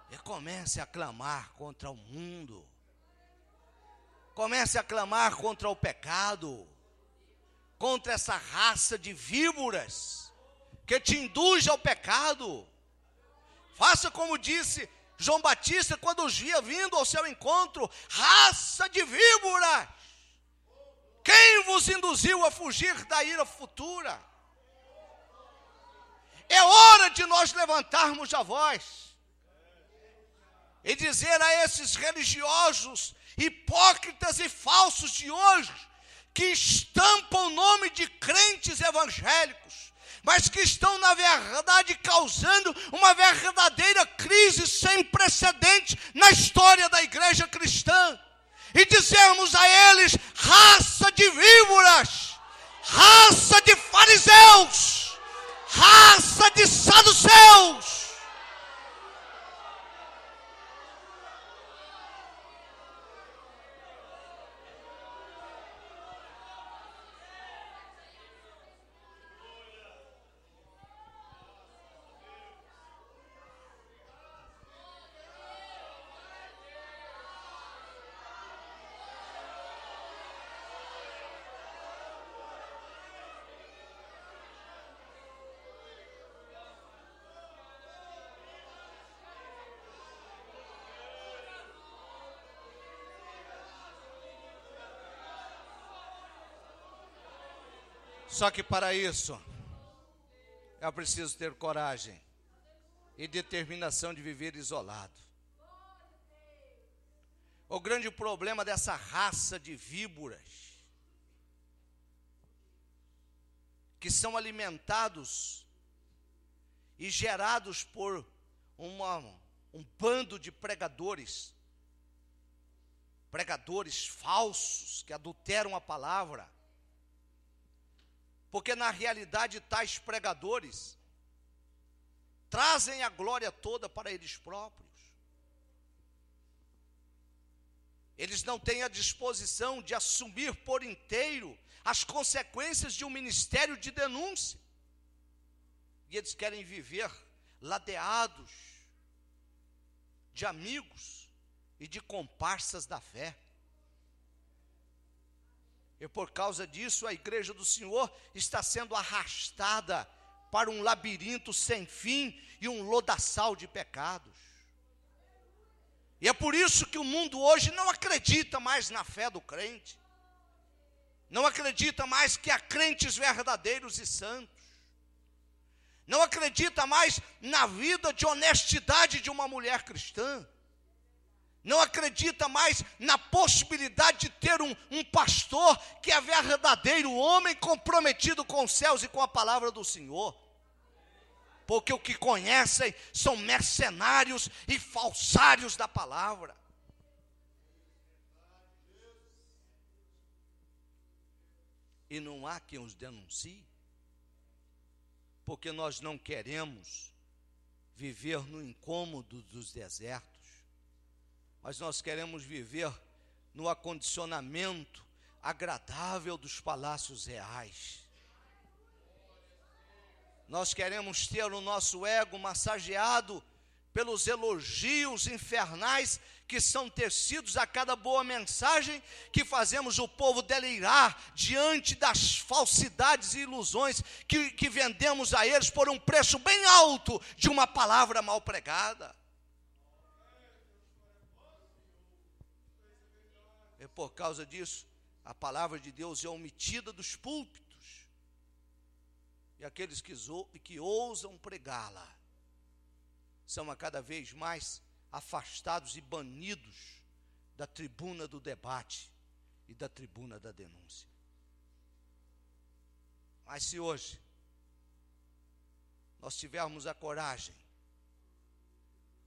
e comece a clamar contra o mundo, comece a clamar contra o pecado, contra essa raça de víboras que te induz ao pecado. Faça como disse João Batista quando os via vindo ao seu encontro: raça de víboras, quem vos induziu a fugir da ira futura? É hora de nós levantarmos a voz e dizer a esses religiosos hipócritas e falsos de hoje, que estampam o nome de crentes evangélicos, mas que estão na verdade causando uma verdadeira crise sem precedentes na história da igreja cristã, e dizermos a eles: raça de víboras, raça de fariseus, raça de saduceus. Só que para isso, é preciso ter coragem e determinação de viver isolado. O grande problema dessa raça de víboras, que são alimentados e gerados por um bando de pregadores falsos que adulteram a palavra, porque na realidade tais pregadores trazem a glória toda para eles próprios. Eles não têm a disposição de assumir por inteiro as consequências de um ministério de denúncia. E eles querem viver ladeados de amigos e de comparsas da fé. E por causa disso, a igreja do Senhor está sendo arrastada para um labirinto sem fim e um lodaçal de pecados. E é por isso que o mundo hoje não acredita mais na fé do crente. Não acredita mais que há crentes verdadeiros e santos. Não acredita mais na vida de honestidade de uma mulher cristã. Não acredita mais na possibilidade de ter um pastor que é verdadeiro homem comprometido com os céus e com a palavra do Senhor. Porque o que conhecem são mercenários e falsários da palavra. E não há quem os denuncie, porque nós não queremos viver no incômodo dos desertos, mas nós queremos viver no acondicionamento agradável dos palácios reais. Nós queremos ter o nosso ego massageado pelos elogios infernais que são tecidos a cada boa mensagem que fazemos o povo delirar diante das falsidades e ilusões que vendemos a eles por um preço bem alto de uma palavra mal pregada. E por causa disso, a palavra de Deus é omitida dos púlpitos. E aqueles que ousam pregá-la são a cada vez mais afastados e banidos da tribuna do debate e da tribuna da denúncia. Mas se hoje nós tivermos a coragem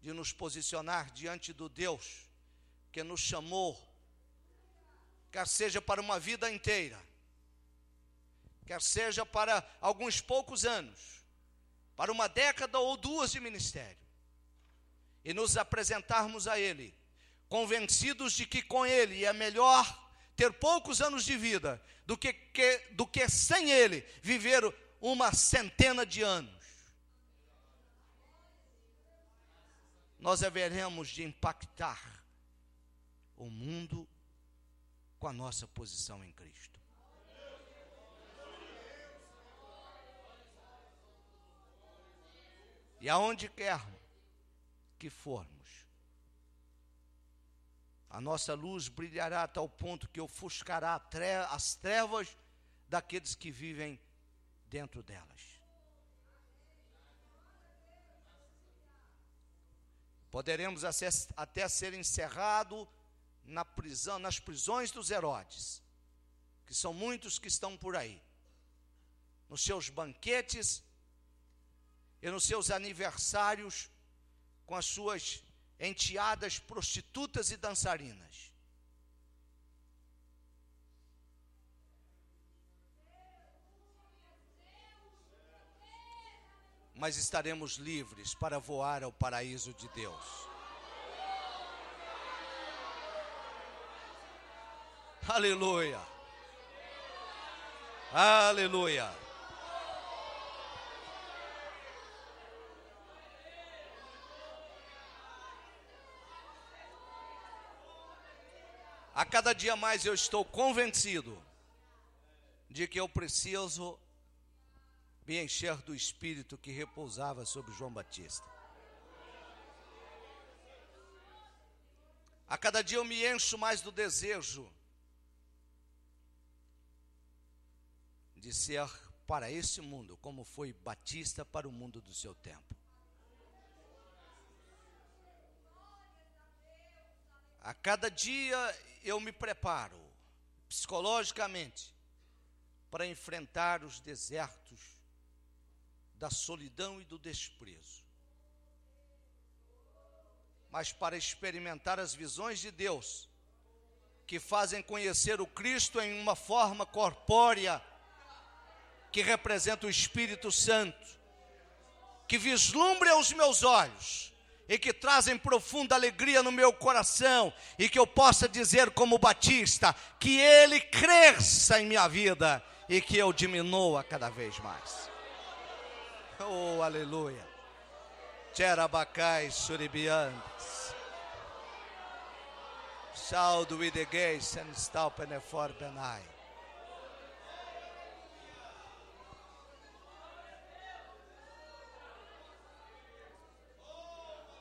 de nos posicionar diante do Deus que nos chamou, quer seja para uma vida inteira, quer seja para alguns poucos anos, para uma década ou duas de ministério, e nos apresentarmos a Ele, convencidos de que com Ele é melhor ter poucos anos de vida do que sem Ele viver uma centena de anos. Nós haveremos de impactar o mundo com a nossa posição em Cristo. E aonde quer que formos, a nossa luz brilhará a tal ponto que ofuscará as trevas daqueles que vivem dentro delas. Poderemos até ser encerrados nas prisões dos Herodes, que são muitos que estão por aí, nos seus banquetes e nos seus aniversários, com as suas enteadas prostitutas e dançarinas. Mas estaremos livres para voar ao paraíso de Deus. Aleluia! Aleluia! A cada dia mais eu estou convencido de que eu preciso me encher do Espírito que repousava sobre João Batista. A cada dia eu me encho mais do desejo de ser para esse mundo como foi Batista para o mundo do seu tempo. A cada dia eu me preparo psicologicamente para enfrentar os desertos da solidão e do desprezo. Mas para experimentar as visões de Deus, que fazem conhecer o Cristo em uma forma corpórea, que representa o Espírito Santo, que vislumbre aos meus olhos e que trazem profunda alegria no meu coração, e que eu possa dizer como Batista, que Ele cresça em minha vida e que eu diminua cada vez mais. Oh, aleluia. Tcherabacai suribiantes. Saldo videguei sen stalpenefor benai.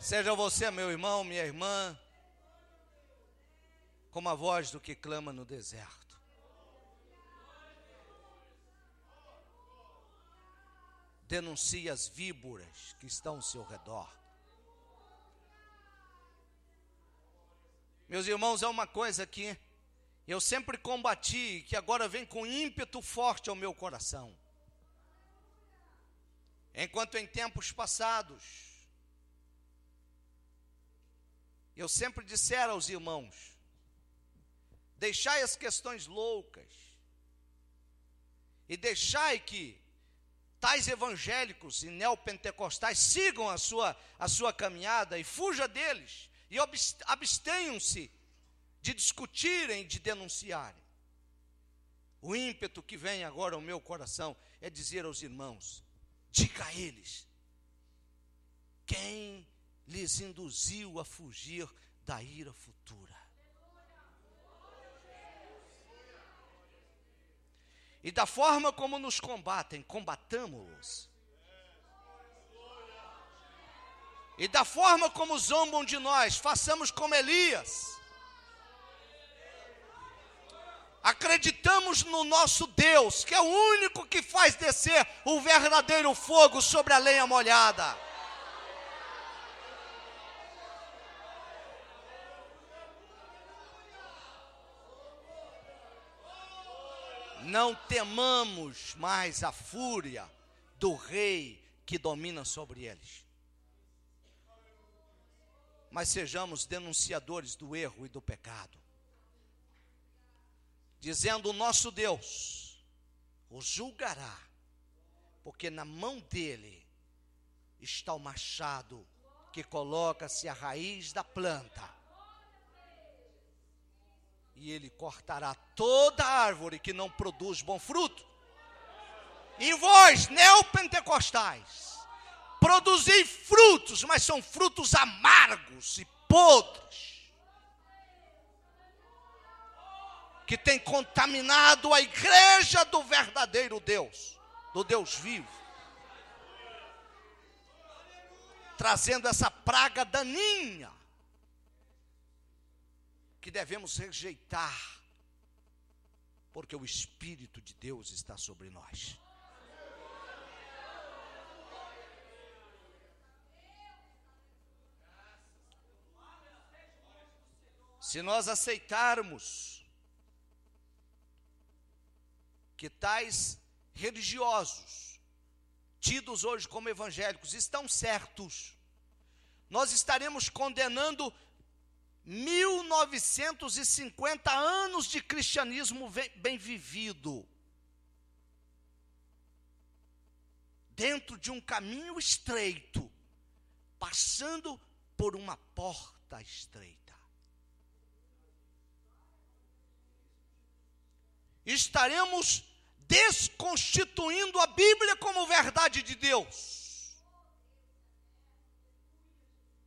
Seja você, meu irmão, minha irmã, como a voz do que clama no deserto. Denuncie as víboras que estão ao seu redor. Meus irmãos, é uma coisa que eu sempre combati e que agora vem com ímpeto forte ao meu coração. Enquanto em tempos passados, eu sempre dissera aos irmãos, deixai as questões loucas e deixai que tais evangélicos e neopentecostais sigam a sua caminhada e fuja deles e abstenham-se de discutirem, de denunciarem. O ímpeto que vem agora ao meu coração é dizer aos irmãos, diga a eles, quem lhes induziu a fugir da ira futura. E da forma como nos combatem, combatamos-los. E da forma como zombam de nós, façamos como Elias. Acreditamos no nosso Deus, que é o único que faz descer o verdadeiro fogo sobre a lenha molhada. Não temamos mais a fúria do rei que domina sobre eles. Mas sejamos denunciadores do erro e do pecado. Dizendo, o nosso Deus o julgará, porque na mão dele está o machado que coloca-se à raiz da planta. E ele cortará toda árvore que não produz bom fruto. E vós, neopentecostais, produzi frutos, mas são frutos amargos e podres, que tem contaminado a igreja do verdadeiro Deus, do Deus vivo, trazendo essa praga daninha, que devemos rejeitar, porque o Espírito de Deus está sobre nós. Se nós aceitarmos que tais religiosos, tidos hoje como evangélicos, estão certos, nós estaremos condenando 1950 anos de cristianismo bem vivido, dentro de um caminho estreito, passando por uma porta estreita. Estaremos desconstituindo a Bíblia como verdade de Deus.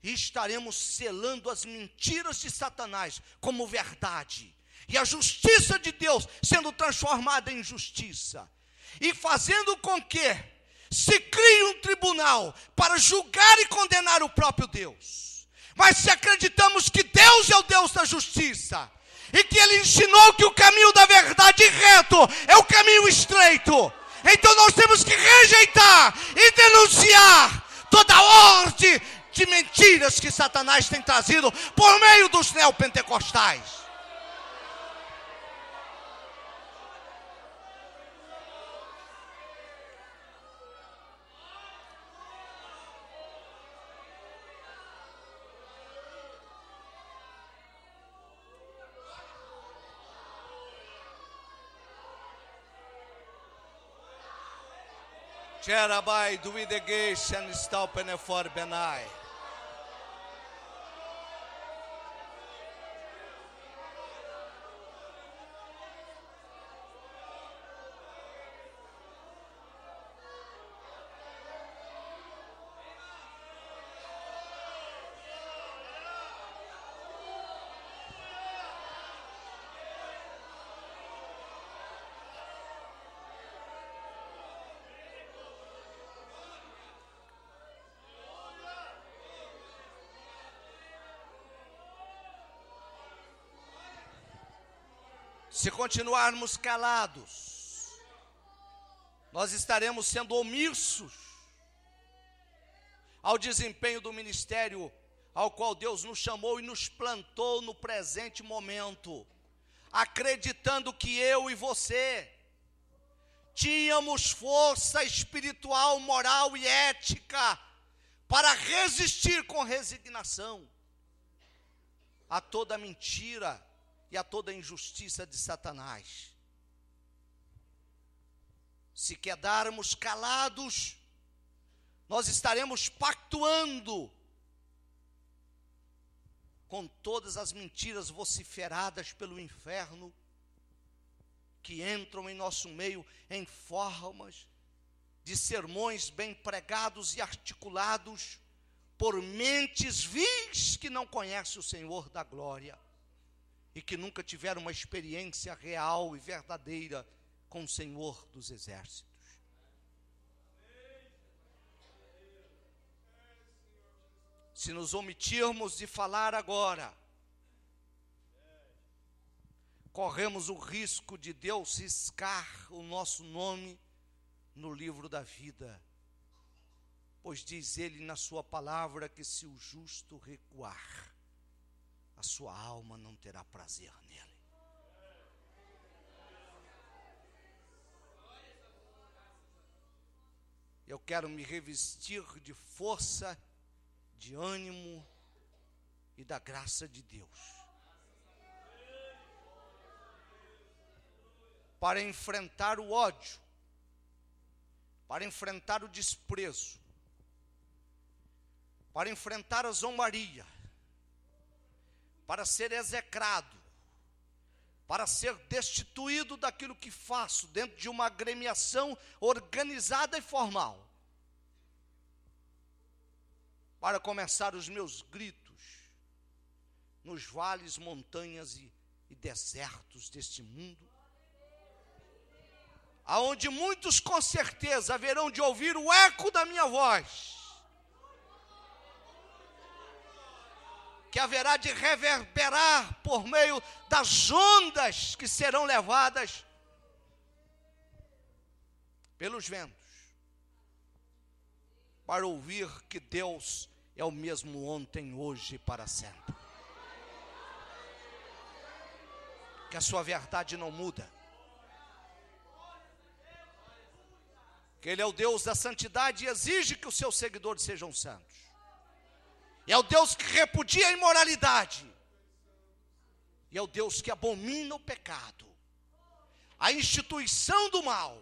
E estaremos selando as mentiras de Satanás como verdade. E a justiça de Deus sendo transformada em justiça. E fazendo com que se crie um tribunal para julgar e condenar o próprio Deus. Mas se acreditamos que Deus é o Deus da justiça, e que Ele ensinou que o caminho da verdade reto é o caminho estreito, então nós temos que rejeitar e denunciar toda a ordem de mentiras que Satanás tem trazido por meio dos neopentecostais. Cherabai duidegei sen stalpenefor benai. Se continuarmos calados, nós estaremos sendo omissos ao desempenho do ministério ao qual Deus nos chamou e nos plantou no presente momento, acreditando que eu e você tínhamos força espiritual, moral e ética para resistir com resignação a toda mentira e a toda injustiça de Satanás. Se quedarmos calados, nós estaremos pactuando com todas as mentiras vociferadas pelo inferno, que entram em nosso meio em formas de sermões bem pregados e articulados por mentes vis que não conhecem o Senhor da glória e que nunca tiveram uma experiência real e verdadeira com o Senhor dos exércitos. Se nos omitirmos de falar agora, corremos o risco de Deus riscar o nosso nome no livro da vida, pois diz ele na sua palavra que se o justo recuar, a sua alma não terá prazer nele. Eu quero me revestir de força, de ânimo e da graça de Deus, para enfrentar o ódio, para enfrentar o desprezo, para enfrentar a zombaria, para ser execrado, para ser destituído daquilo que faço dentro de uma agremiação organizada e formal, para começar os meus gritos nos vales, montanhas e desertos deste mundo, aonde muitos com certeza haverão de ouvir o eco da minha voz, que haverá de reverberar por meio das ondas que serão levadas pelos ventos, para ouvir que Deus é o mesmo ontem, hoje e para sempre. Que a sua verdade não muda. Que Ele é o Deus da santidade e exige que os seus seguidores sejam santos. E é o Deus que repudia a imoralidade. E é o Deus que abomina o pecado, a instituição do mal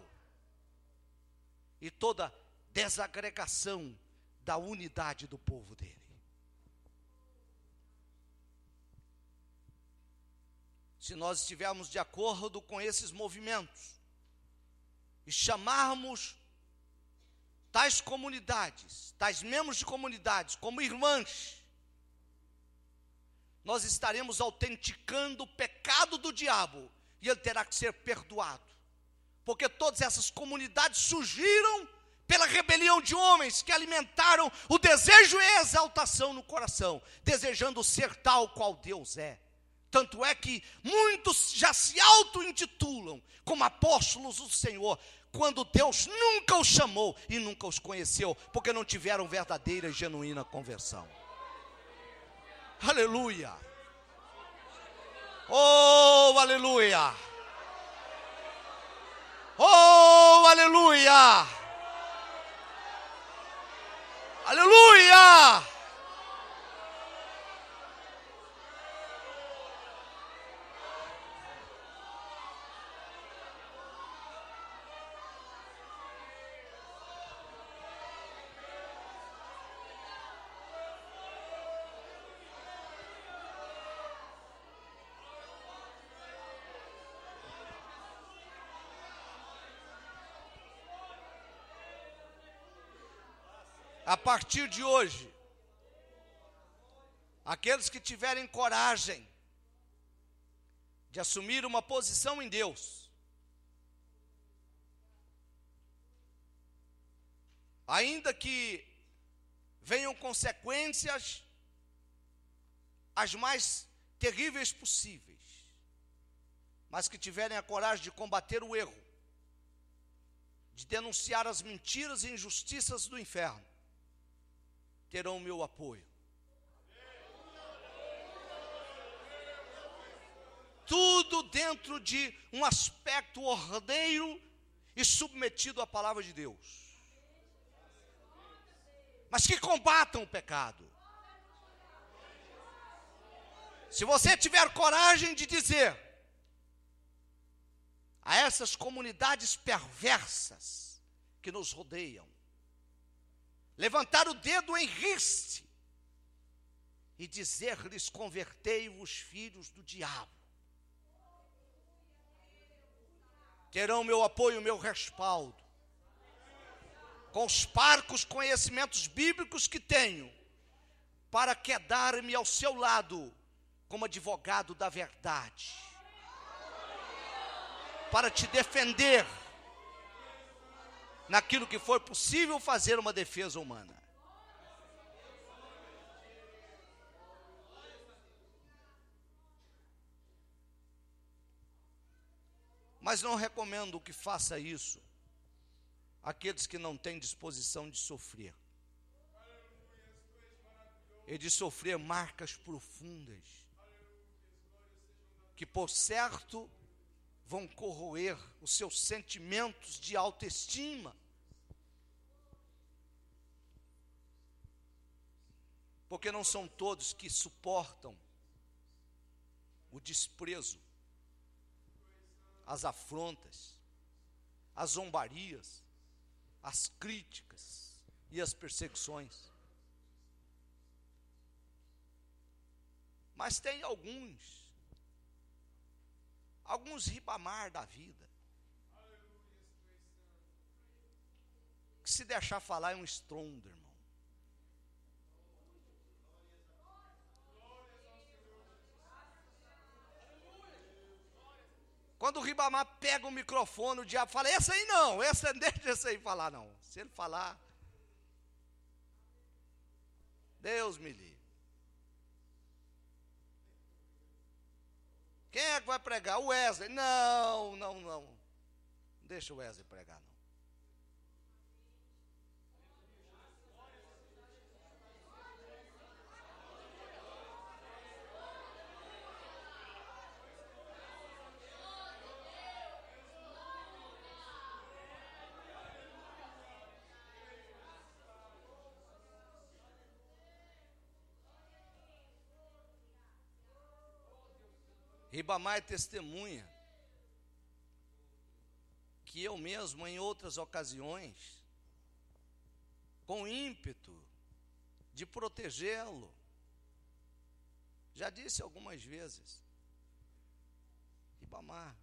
e toda desagregação da unidade do povo dele. Se nós estivermos de acordo com esses movimentos e chamarmos tais comunidades, tais membros de comunidades como irmãs, nós estaremos autenticando o pecado do diabo e ele terá que ser perdoado, porque todas essas comunidades surgiram pela rebelião de homens que alimentaram o desejo e a exaltação no coração, desejando ser tal qual Deus é. Tanto é que muitos já se auto-intitulam como apóstolos do Senhor, quando Deus nunca os chamou e nunca os conheceu, porque não tiveram verdadeira e genuína conversão. Aleluia! Oh, aleluia! Oh, aleluia! Aleluia! A partir de hoje, aqueles que tiverem coragem de assumir uma posição em Deus, ainda que venham consequências as mais terríveis possíveis, mas que tiverem a coragem de combater o erro, de denunciar as mentiras e injustiças do inferno, terão o meu apoio. Tudo dentro de um aspecto ordeiro e submetido à palavra de Deus. Mas que combatam o pecado. Se você tiver coragem de dizer a essas comunidades perversas que nos rodeiam, levantar o dedo em riste e dizer-lhes: convertei-vos, filhos do diabo, terão meu apoio, meu respaldo, com os parcos conhecimentos bíblicos que tenho, para quedar-me ao seu lado como advogado da verdade, para te defender naquilo que for possível fazer uma defesa humana. Mas não recomendo que faça isso àqueles que não têm disposição de sofrer, e de sofrer marcas profundas, que por certo vão corroer os seus sentimentos de autoestima, porque não são todos que suportam o desprezo, as afrontas, as zombarias, as críticas e as perseguições. Mas tem alguns Ribamar da vida, que se deixar falar é um estrondo, irmão. Quando o Ribamar pega o microfone, o diabo fala: esse aí não, deixa esse aí falar não. Se ele falar, Deus me livre. Quem é que vai pregar? O Wesley. Não. Deixa o Wesley pregar, não. Ribamar é testemunha que eu mesmo, em outras ocasiões, com ímpeto de protegê-lo, já disse algumas vezes: Ribamar,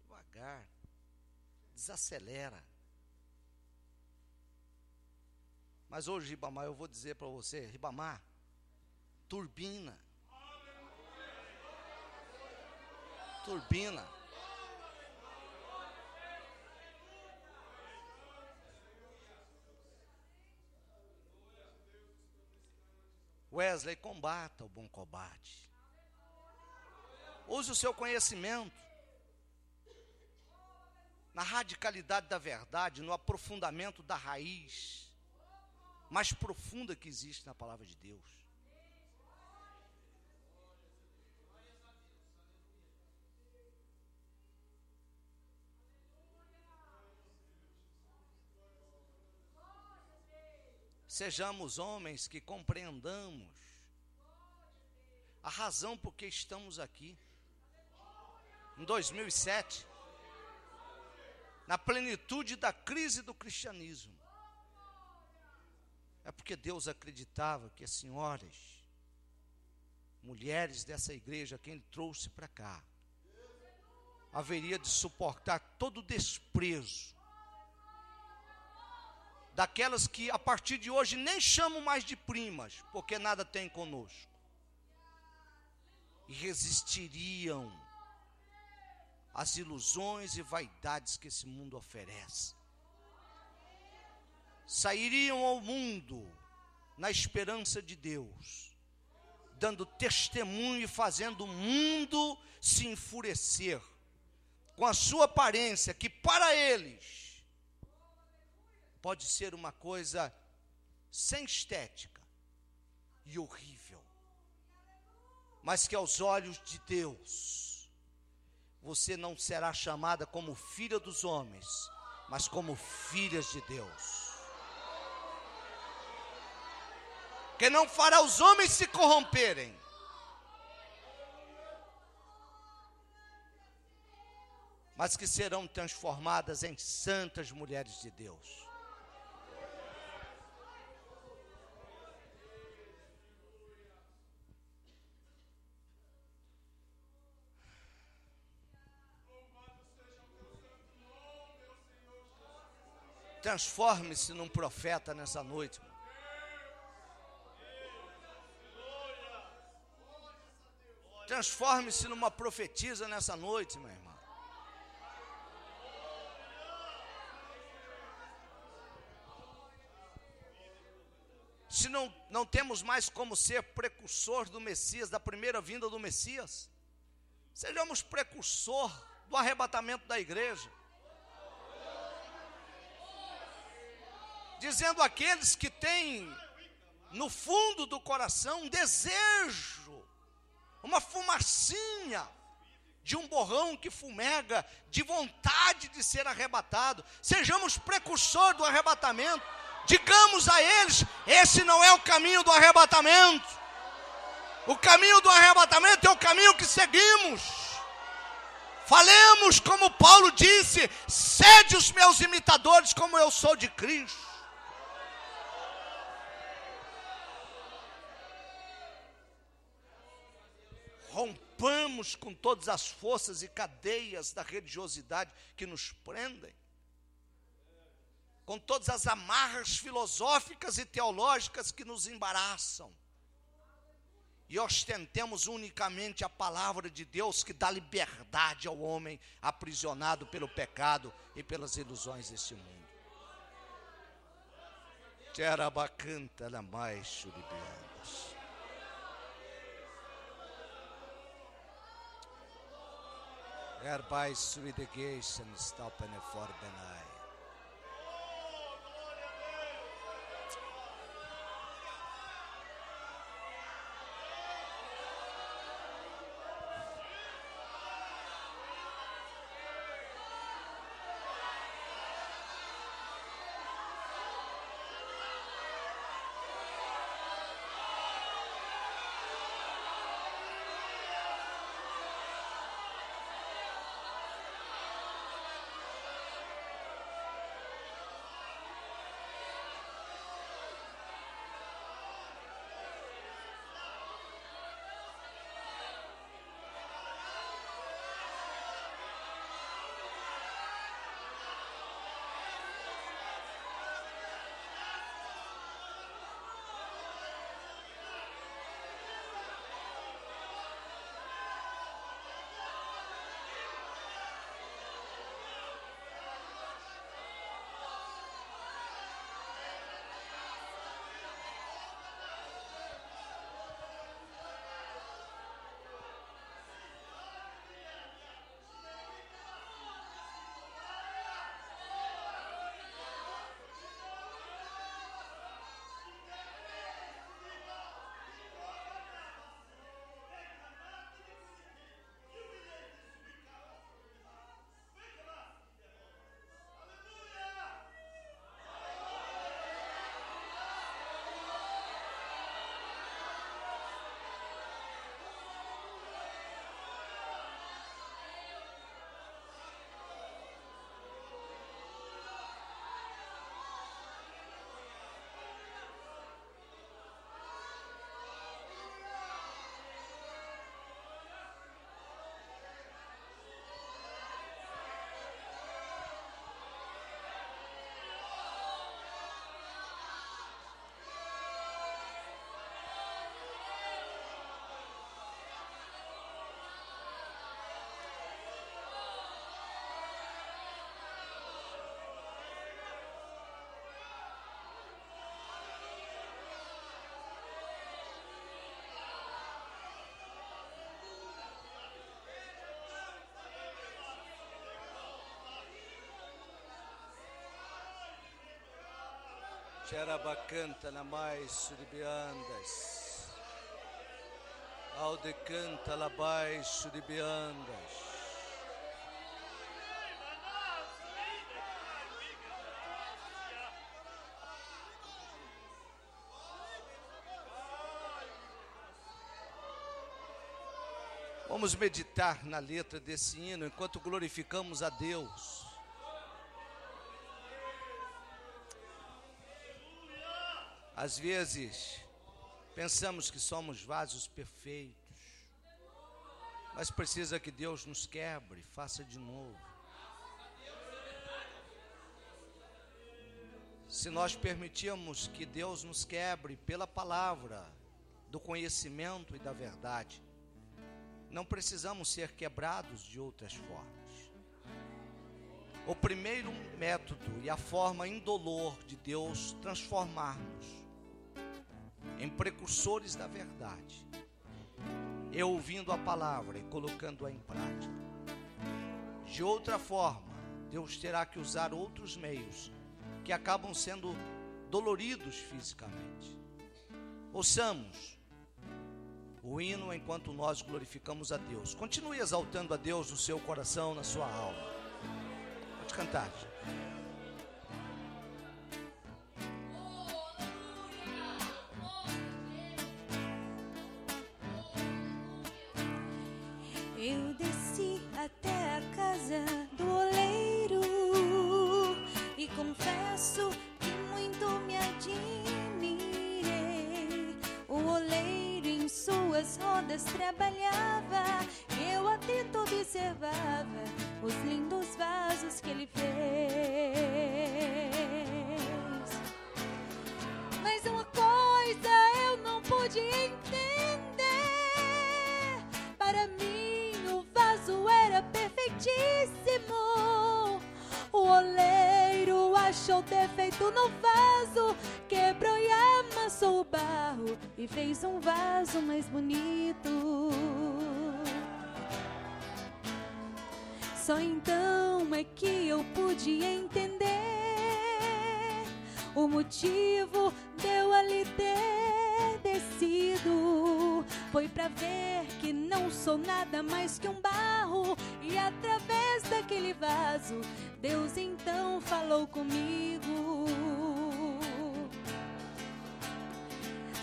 devagar, desacelera. Mas hoje, Ribamar, eu vou dizer para você: Ribamar, turbina. Wesley, combata o bom combate. Use o seu conhecimento na radicalidade da verdade, no aprofundamento da raiz mais profunda que existe na palavra de Deus. Sejamos homens que compreendamos a razão por que estamos aqui. Em 2007, na plenitude da crise do cristianismo, é porque Deus acreditava que as senhoras, mulheres dessa igreja, quem Ele trouxe para cá, haveria de suportar todo o desprezo daquelas que a partir de hoje nem chamam mais de primas, porque nada tem conosco, e resistiriam às ilusões e vaidades que esse mundo oferece. Sairiam ao mundo na esperança de Deus, dando testemunho e fazendo o mundo se enfurecer com a sua aparência, que para eles pode ser uma coisa sem estética e horrível, mas que aos olhos de Deus, você não será chamada como filha dos homens, mas como filhas de Deus. Que não fará os homens se corromperem, mas que serão transformadas em santas mulheres de Deus. Transforme-se num profeta nessa noite. Transforme-se numa profetisa nessa noite, meu irmão. Se não temos mais como ser precursor do Messias, da primeira vinda do Messias, sejamos precursor do arrebatamento da igreja. Dizendo àqueles que têm no fundo do coração um desejo, uma fumacinha de um borrão que fumega, de vontade de ser arrebatado, sejamos precursor do arrebatamento. Digamos a eles, esse não é o caminho do arrebatamento. O caminho do arrebatamento é o caminho que seguimos. Falemos como Paulo disse, sede os meus imitadores como eu sou de Cristo. Rompamos com todas as forças e cadeias da religiosidade que nos prendem, com todas as amarras filosóficas e teológicas que nos embaraçam, e ostentemos unicamente a palavra de Deus que dá liberdade ao homem aprisionado pelo pecado e pelas ilusões deste mundo. Terabacanta na mais churibianos. Herbei suidegation stoppen for benai. Xerabacanta na mais suribiandas. Aldecanta labai suribiandas. Vamos meditar na letra desse hino enquanto glorificamos a Deus. Às vezes, pensamos que somos vasos perfeitos, mas precisa que Deus nos quebre, faça de novo. Se nós permitirmos que Deus nos quebre pela palavra, do conhecimento e da verdade, não precisamos ser quebrados de outras formas. O primeiro método e a forma indolor de Deus transformar-nos em precursores da verdade é ouvindo a palavra e colocando-a em prática. De outra forma, Deus terá que usar outros meios que acabam sendo doloridos fisicamente. Ouçamos o hino enquanto nós glorificamos a Deus. Continue exaltando a Deus no seu coração, na sua alma. Pode cantar. Eu desci até a casa do oleiro e confesso que muito me admirei. O oleiro em suas rodas trabalhava, eu atento observava os lindos vasos que ele fez. Mas uma coisa eu não pude entender, para mim o vaso era perfeitíssimo. O oleiro achou defeito no vaso, quebrou e amassou o barro e fez um vaso mais bonito. Só então é que eu pude entender o motivo de eu ali ter descido. Foi pra ver que não sou nada mais que um barro, e através daquele vaso Deus então falou comigo.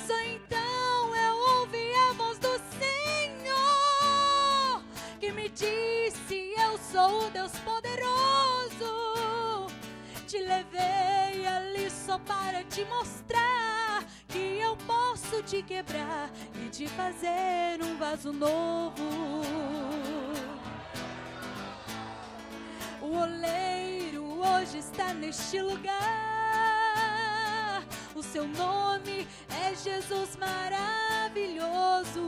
Só então eu ouvi a voz do Senhor que me disse: eu sou o Deus poderoso. Te levei ali só para te mostrar que eu posso te quebrar e te fazer um vaso novo. O oleiro hoje está neste lugar. O seu nome é Jesus maravilhoso.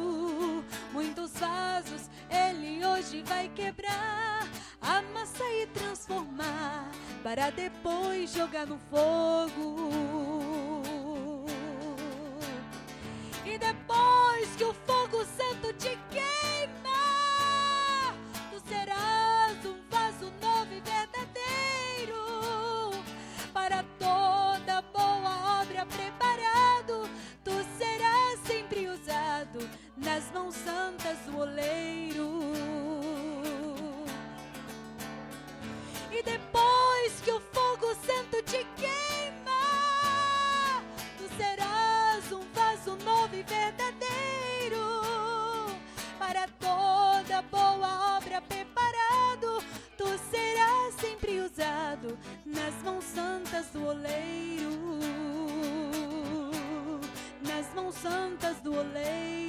Muitos vasos ele hoje vai quebrar, amassar e transformar, para depois jogar no fogo. E depois que o fogo santo te queima, tu serás um vaso novo e verdadeiro, para toda boa obra preparado. Tu serás sempre usado nas mãos santas do oleiro. E depois que o fogo santo te queima, tu serás um vaso novo e verdadeiro, para toda boa obra preparado. Tu serás sempre usado nas mãos santas do oleiro, nas mãos santas do oleiro.